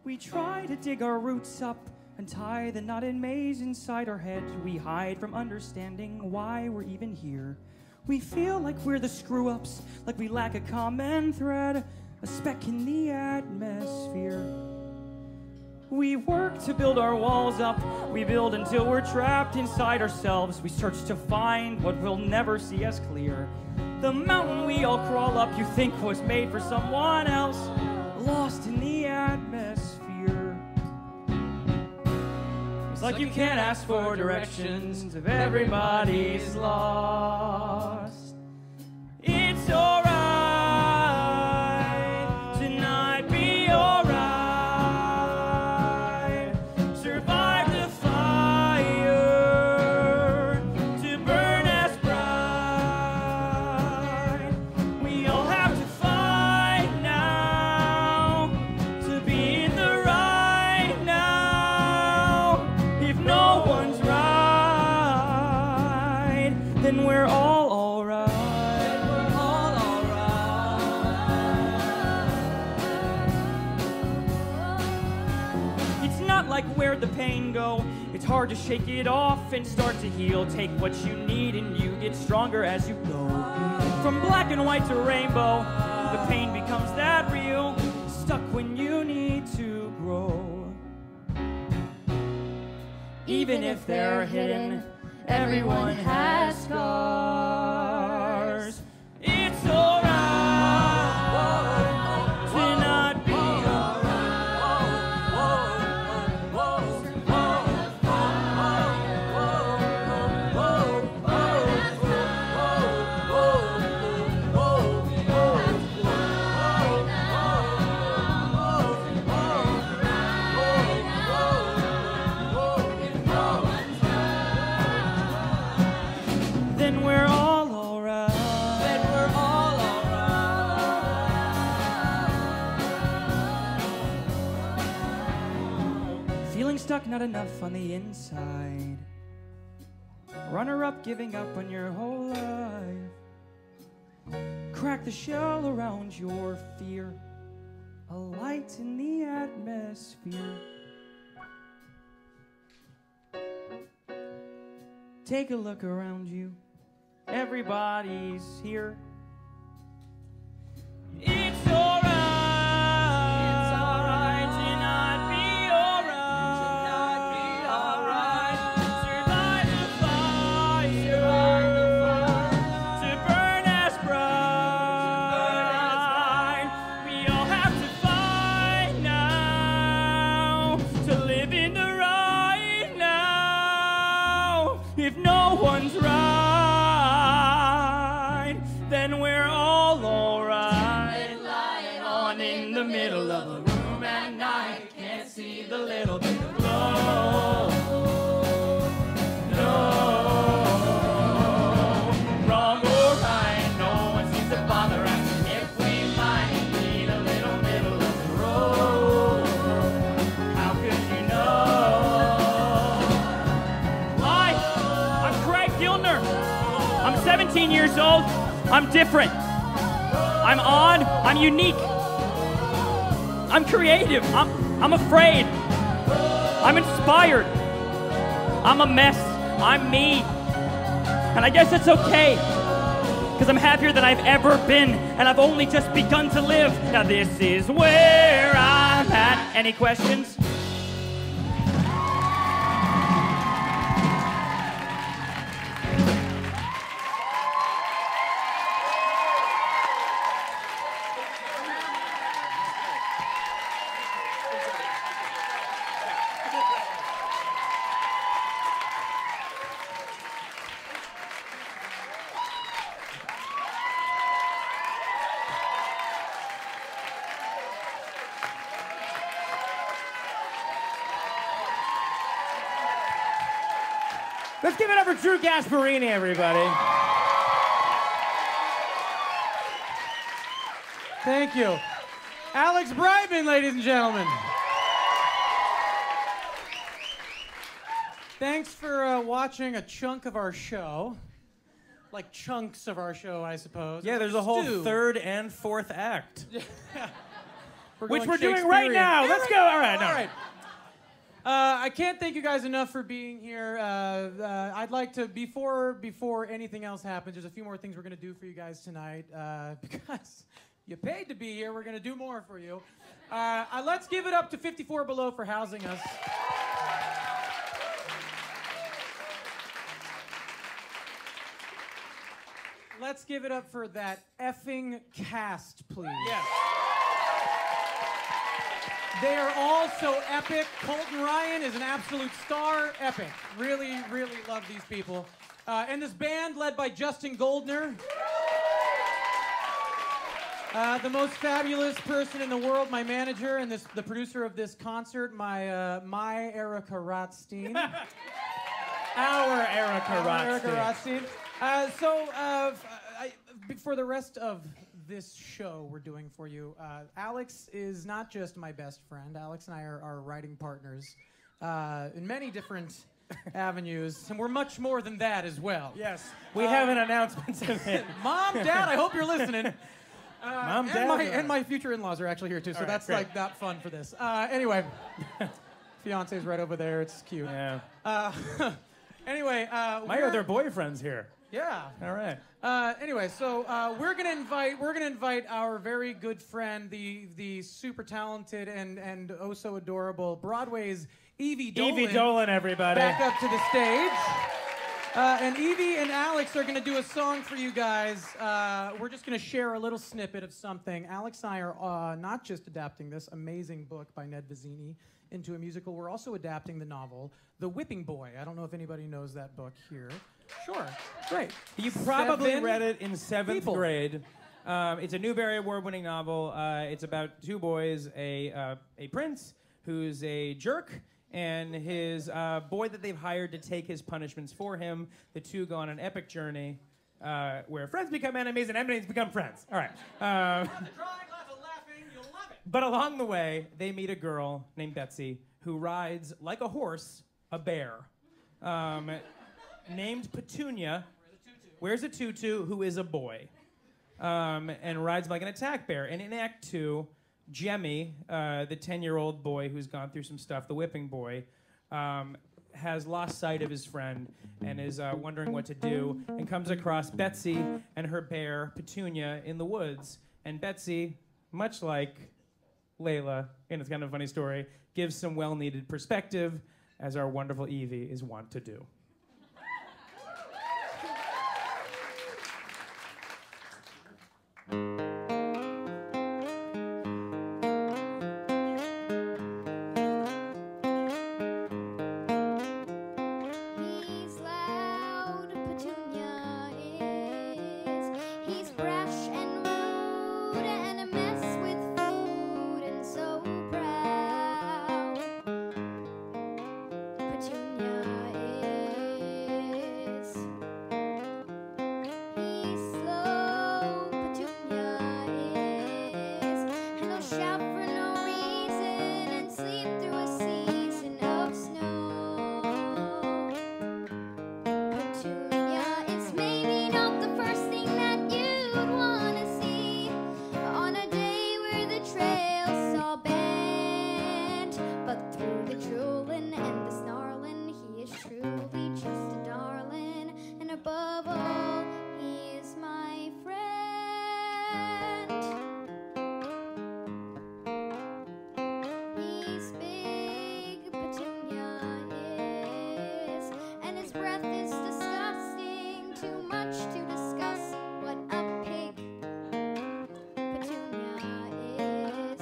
We try to dig our roots up and tie the knotted maze inside our head. We hide from understanding why we're even here. We feel like we're the screw-ups, like we lack a common thread, a speck in the atmosphere. We work to build our walls up. We build until we're trapped inside ourselves. We search to find what we'll never see as clear. The mountain we all crawl up you think was made for someone else, lost in the atmosphere. It's like you can't ask for directions if everybody's lost. It's alright to not be alright. Survive the fire to burn as bright. We all have to fight now to be in the right now. If no one's right, then we're all alright. It's not like where'd the pain go? It's hard to shake it off and start to heal. Take what you need and you get stronger as you go. From black and white to rainbow, the pain becomes that real. Stuck when you need to grow. Even if they're hidden, everyone has scars. It's alright to not be then we're all alright. Then we're all alright. Feeling stuck, not enough on the inside. Runner up, giving up on your whole life. Crack the shell around your fear. A light in the atmosphere. Take a look around you. Everybody's here. It's alright. It's alright to not be alright. To not be alright. Survive the fire. Survive the fire. To burn as bright. We all have to fight now. To live in the right now. If no one's right, then we're all alright. Lying on in the middle of the room at night, can't see the little bit of glow. No, wrong or right, no one seems to bother asking if we might need a little middle of the road. How could you know? Hi, I'm Craig Gilner. I'm 17 years old. I'm different. I'm odd. I'm unique. I'm creative. I'm afraid. I'm inspired. I'm a mess. I'm me. And I guess it's okay. Because I'm happier than I've ever been. And I've only just begun to live. Now this is where I'm at. Any questions? Let's give it up for Drew Gasparini, everybody. Thank you. Alex Brightman, ladies and gentlemen. Thanks for watching a chunk of our show. Like chunks of our show, I suppose. Yeah, there's a whole third and fourth act. Which we're doing Shakespearean. right now. Yeah, Let's go. All right. All right. I can't thank you guys enough for being here. I'd like to, before anything else happens, there's a few more things we're going to do for you guys tonight. Because you paid to be here, we're going to do more for you. Let's give it up to 54 Below for housing us. Let's give it up for that effing cast, please. Yes. They are all so epic. Colton Ryan is an absolute star. Epic. Really, really love these people. And this band led by Justin Goldner. The most fabulous person in the world, my manager, and the producer of this concert, my Erica Rothstein. Our Erica Rothstein. For the rest of this show we're doing for you, Alex is not just my best friend. Alex and I are writing partners in many different avenues, and we're much more than that as well. Yes, we have an announcement to make. Mom, Dad, I hope you're listening. Mom, Dad, and my future in-laws are actually here too, so right, that's great. like not fun for this. Anyway, fiance's right over there. It's cute. Yeah. Anyway, My other boyfriend's here. Yeah. All right. Anyway, so we're gonna invite our very good friend, the super talented and oh so adorable Broadway's Evie Dolan. Evie Dolan, everybody. Back up to the stage. And Evie and Alex are gonna do a song for you guys. We're just gonna share a little snippet of something. Alex and I are not just adapting this amazing book by Ned Vizzini into a musical. We're also adapting the novel The Whipping Boy. I don't know if anybody knows that book here. Sure. Great. You probably 7 read it in 7th people. grade. It's a Newbery Award-winning novel. It's about two boys, a prince who's a jerk, and his boy that they've hired to take his punishments for him. The two go on an epic journey where friends become enemies and enemies become friends. All right. But along the way, they meet a girl named Betsy who rides, like a horse, a bear. Named Petunia, wears a tutu, who is a boy. and rides like an attack bear. And in Act 2, Jemmy, the 10-year-old boy who's gone through some stuff, the whipping boy, has lost sight of his friend and is wondering what to do, and comes across Betsy and her bear, Petunia, in the woods. And Betsy, much like Layla, and it's kind of a funny story, gives some well-needed perspective, as our wonderful Evie is wont to do. He's loud, Petunia is. He's brash and rude and a mess with food and so proud. Petunia is. He's slow, Petunia is. And he'll shout for no reason and sleep through a season of snow. Petunia is maybe not the first thing that you'd want to see on a day where the trail's all bent. But through the drooling and the snarling, he is truly just a darling. And above all, he is my friend. He's big, Petunia is, and his breath is disgusting. Too much to discuss. What a pig Petunia is.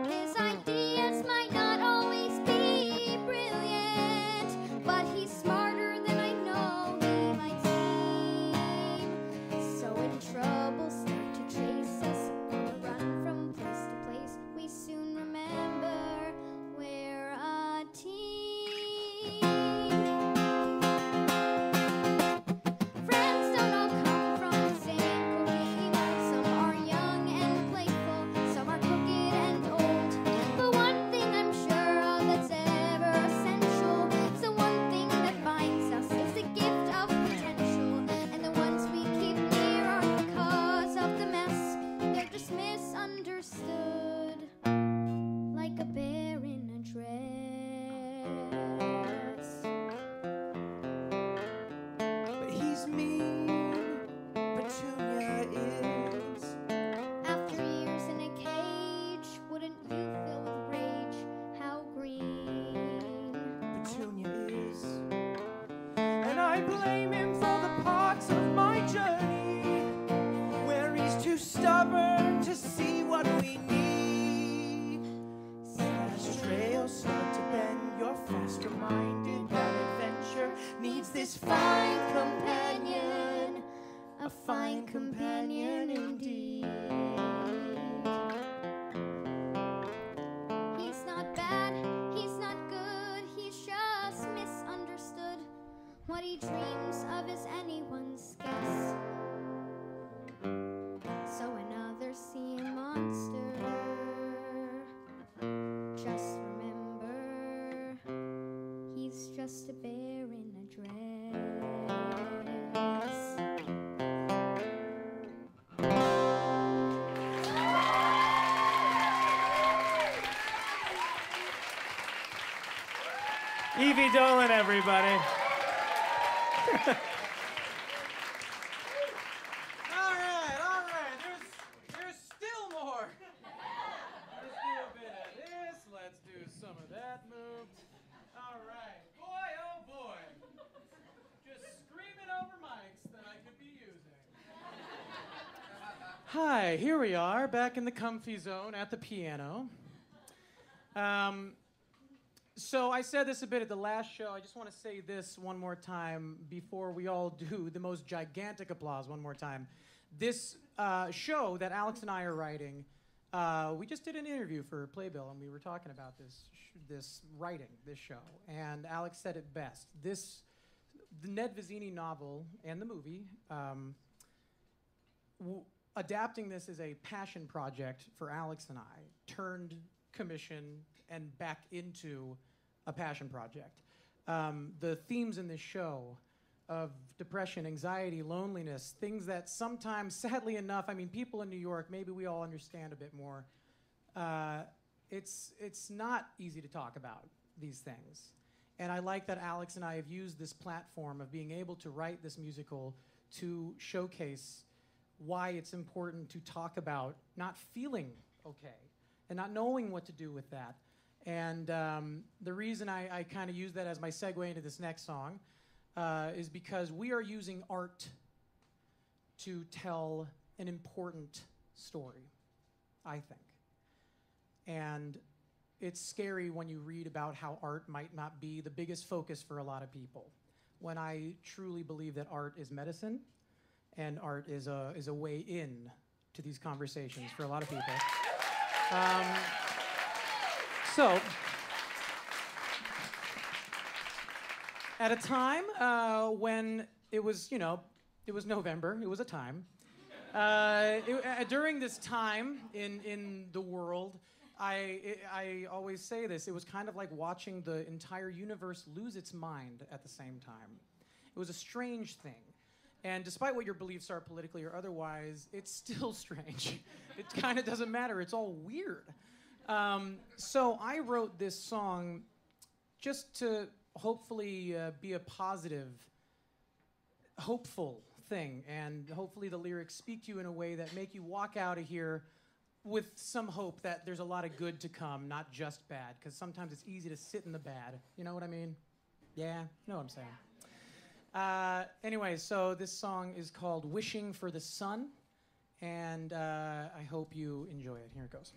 His ideas might not always be brilliant, but he's smarter than I know he might seem. So in trouble start to chase us or run from place to place, we soon remember we're a team. Friends don't all come from the same cookie mold. Some are young and playful, some are crooked and old. But one thing I'm sure of that's ever essential is the one thing that binds us is the gift of potential. And the ones we keep near aren't because of the mess, they're just misunderstood, like a bear in a dress. But he's mean, Petunia is. After years in a cage, wouldn't you fill with rage? How green Petunia is. And I blame him for the parts of my journey where he's too stubborn to see what we need. Slash trail, start to bend, you're faster minded. That adventure needs this fine companion, a fine companion indeed. He's not bad, he's not good, he's just misunderstood. What he dreams of is anyone's guess. So when others see a monster, just remember he's just a bear in a dress. Evie Dolan, everybody. All right. There's still more. Let's do a bit of this. Let's do some of that move. All right. Boy, oh boy. Just screaming over mics that I could be using. Hi, here we are, back in the comfy zone at the piano. So I said this a bit at the last show. I just want to say this one more time before we all do the most gigantic applause one more time. This show that Alex and I are writing, we just did an interview for Playbill, and we were talking about this show. And Alex said it best. The Ned Vizzini novel and the movie, adapting this as a passion project for Alex and I, turned commission and back into a passion project. The themes in this show of depression, anxiety, loneliness, things that sometimes, sadly enough, I mean, people in New York, maybe we all understand a bit more. It's not easy to talk about these things. And I like that Alex and I have used this platform of being able to write this musical to showcase why it's important to talk about not feeling okay and not knowing what to do with that. And the reason I kind of use that as my segue into this next song is because we are using art to tell an important story, I think. And it's scary when you read about how art might not be the biggest focus for a lot of people, when I truly believe that art is medicine and art is a way in to these conversations for a lot of people. So, at a time when it was, you know, it was November, it was a time. During this time in the world, I always say this, it was kind of like watching the entire universe lose its mind at the same time. It was a strange thing. And despite what your beliefs are politically or otherwise, it's still strange. It kind of doesn't matter. It's all weird. So I wrote this song just to hopefully be a positive, hopeful thing. And hopefully the lyrics speak to you in a way that make you walk out of here with some hope that there's a lot of good to come, not just bad. Because sometimes it's easy to sit in the bad. You know what I mean? Yeah, you know what I'm saying. Anyway, so this song is called Wishing for the Sun, and I hope you enjoy it. Here it goes.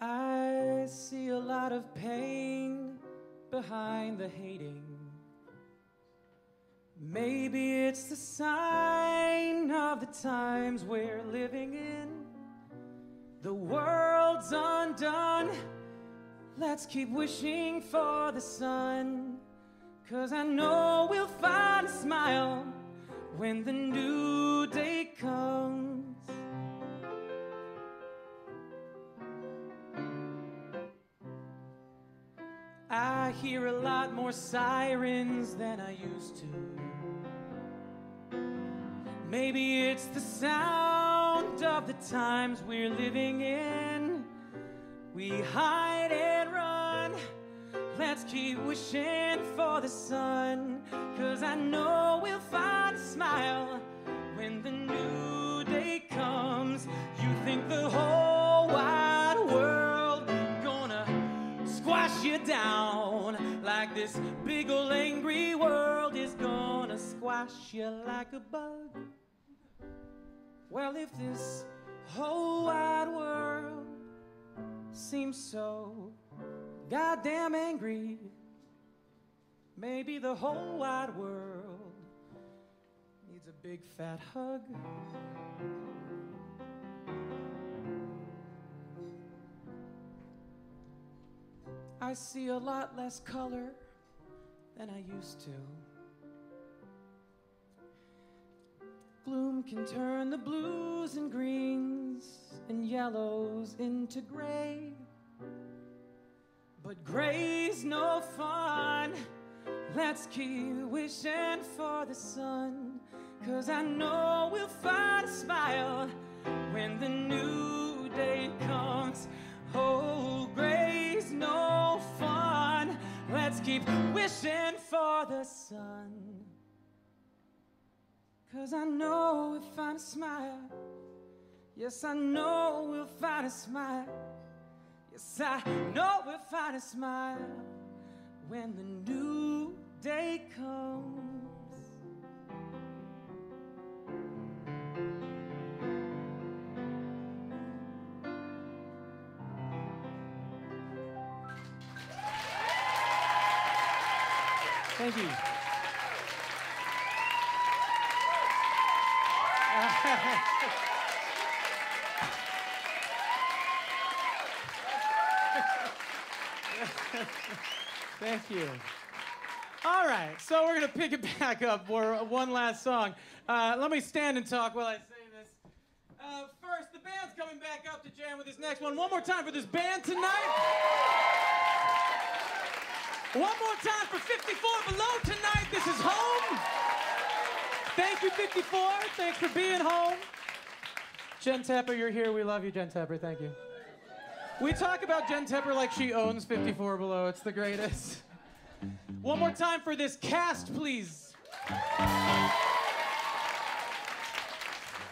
I see a lot of pain behind the hating. Maybe it's the sign of the times we're living in. The world's undone. Let's keep wishing for the sun, 'cause I know we'll find a smile when the new day comes. I hear a lot more sirens than I used to. Maybe it's the sound of the times we're living in. We hide and run. Let's keep wishing for the sun, 'cause I know we'll find a smile when the new day comes. You think the whole wide world gonna squash you down, like this big old angry world is gonna squash you like a bug. Well, if this whole wide world seems so goddamn angry, maybe the whole wide world needs a big fat hug. I see a lot less color than I used to. Gloom can turn the blues and greens and yellows into gray. But gray's no fun. Let's keep wishing for the sun, 'cause I know we'll find a smile when the new day comes. Oh, gray's no fun. Let's keep wishing for the sun, 'cause I know we'll find a smile. Yes, I know we'll find a smile. Yes, I know we'll find a smile when the new day comes. Thank you. Thank you. All right, so we're going to pick it back up for one last song. Let me stand and talk while I say this. First, the band's coming back up to jam with this next one. One more time for this band tonight. One more time for 54 Below tonight. This is home. Thank you, 54. Thanks for being home. Jen Tepper, you're here. We love you, Jen Tepper. Thank you. We talk about Jen Tepper like she owns 54 Below. It's the greatest. One more time for this cast, please.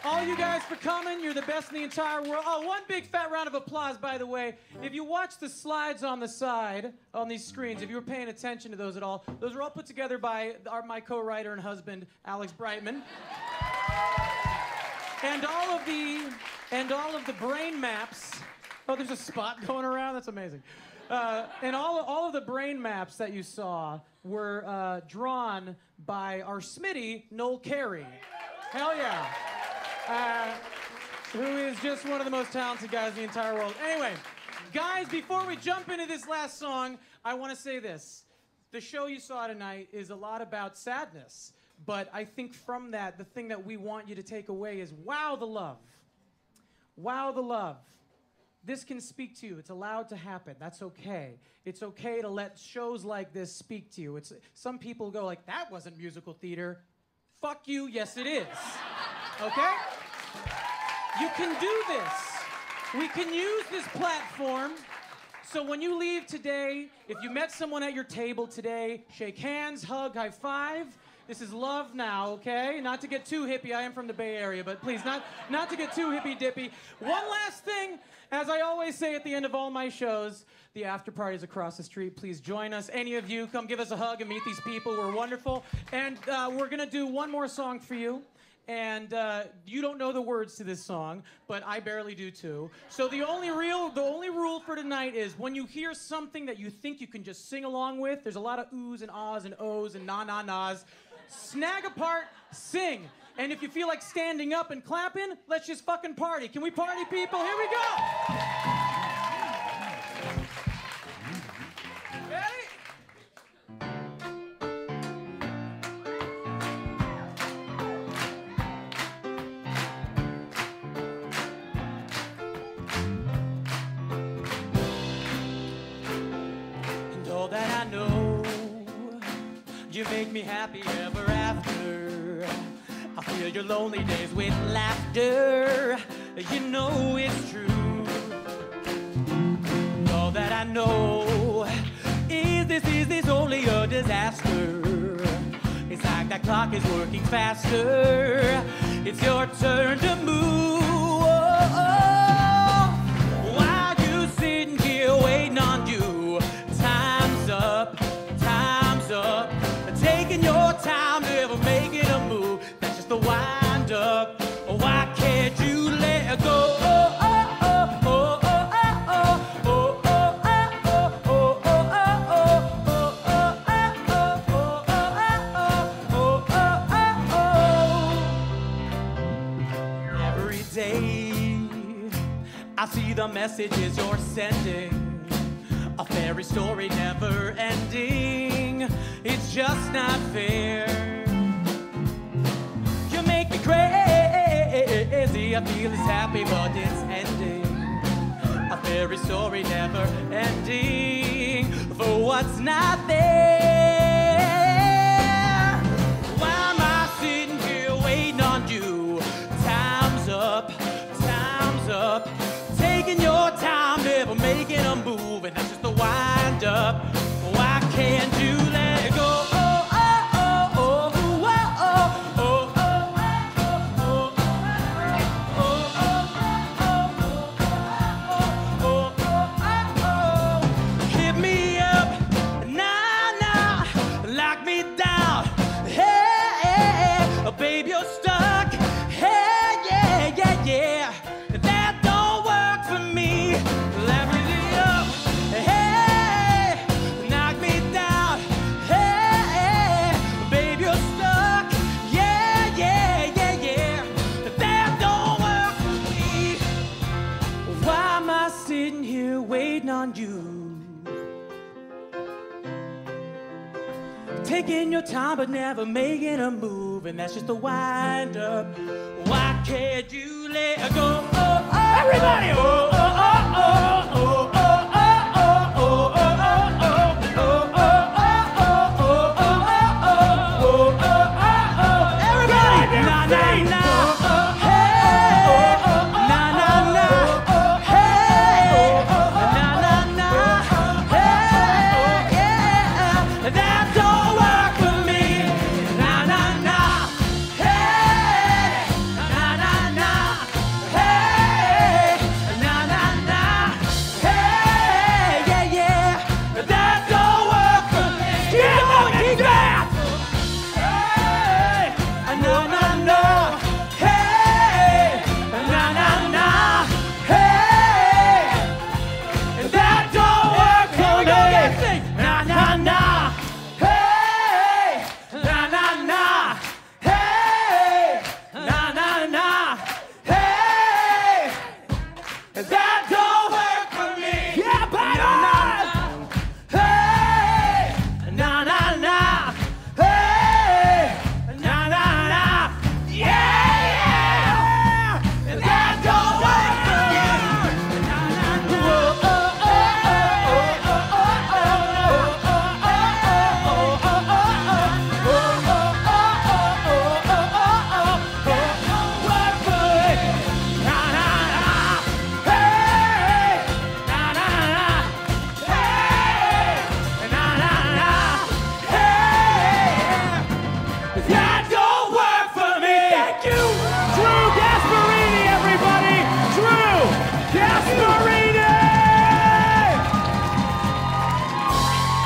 All you guys for coming. You're the best in the entire world. Oh, one big fat round of applause, by the way. If you watch the slides on the side, on these screens, if you were paying attention to those at all, those are all put together by my co-writer and husband, Alex Brightman. And all of the brain maps. Oh, there's a spot going around? That's amazing. And all of the brain maps that you saw were drawn by our Smitty, Noel Carey. Hell yeah. Who is just one of the most talented guys in the entire world. Anyway, guys, before we jump into this last song, I want to say this. The show you saw tonight is a lot about sadness, but I think from that, the thing that we want you to take away is wow the love. Wow the love. This can speak to you. It's allowed to happen. That's okay. It's okay to let shows like this speak to you. Some people go like, that wasn't musical theater. Fuck you, yes it is. Okay? You can do this. We can use this platform. So when you leave today, if you met someone at your table today, shake hands, hug, high five. This is love now, okay? Not to get too hippie. I am from the Bay Area, but please, not to get too hippy-dippy. One last thing, as I always say at the end of all my shows, the after party's across the street. Please join us. Any of you, come give us a hug and meet these people. We're wonderful. And we're going to do one more song for you. And you don't know the words to this song, but I barely do too. So the only rule for tonight is when you hear something that you think you can just sing along with, there's a lot of oohs and ahs and ohs and na-na-nas. Snag a part, sing. And if you feel like standing up and clapping, let's just fucking party. Can we party, people? Here we go. Ready? And all that I know, you make me happy ever after. I fill your lonely days with laughter. You know it's true. All that I know is this only a disaster. It's like that clock is working faster. It's your turn to move. While you sitting here waiting on you, time's up, time's up. Taking your time, never making a move. That's just the wind up. Why can't you let go? Every day I see the messages you're sending. A fairy story never ending. It's just not fair. You make me crazy. I feel it's happy, but it's ending. A fairy story never ending for what's not there. Why am I sitting here waiting on you? Time's up, time's up. Taking your time, never making a move, and that's just the wind up. Why can't you let go? Hit me up now, now. here waiting on you. Taking your time but never making a move, and that's just a wind up. Why can't you let go? Oh, oh, everybody! Oh, oh, oh, oh, oh, oh, oh, oh, oh, oh, oh, oh, oh, everybody! Na na na, hey, na na na, hey, na na na, hey, yeah, that's all work for me. Na na na, hey, na na na, hey, na na na, hey, yeah, yeah, that's all work for me. Keep going, keep that. Hey, na na na, hey, na na na, hey, that don't work for me. Na na na, hey, na na na, hey, na na na, hey, that don't work for me. Yeah, baby. Hey, na na na, hey, na na na, yeah, that don't work for me. Na na na, oh oh oh oh oh oh oh oh that don't work for me. Thank you, Drew Gasparini, everybody. Drew Gasparini.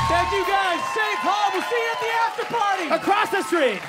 Thank you guys. Safe home. We'll see you at the after party. Across the street.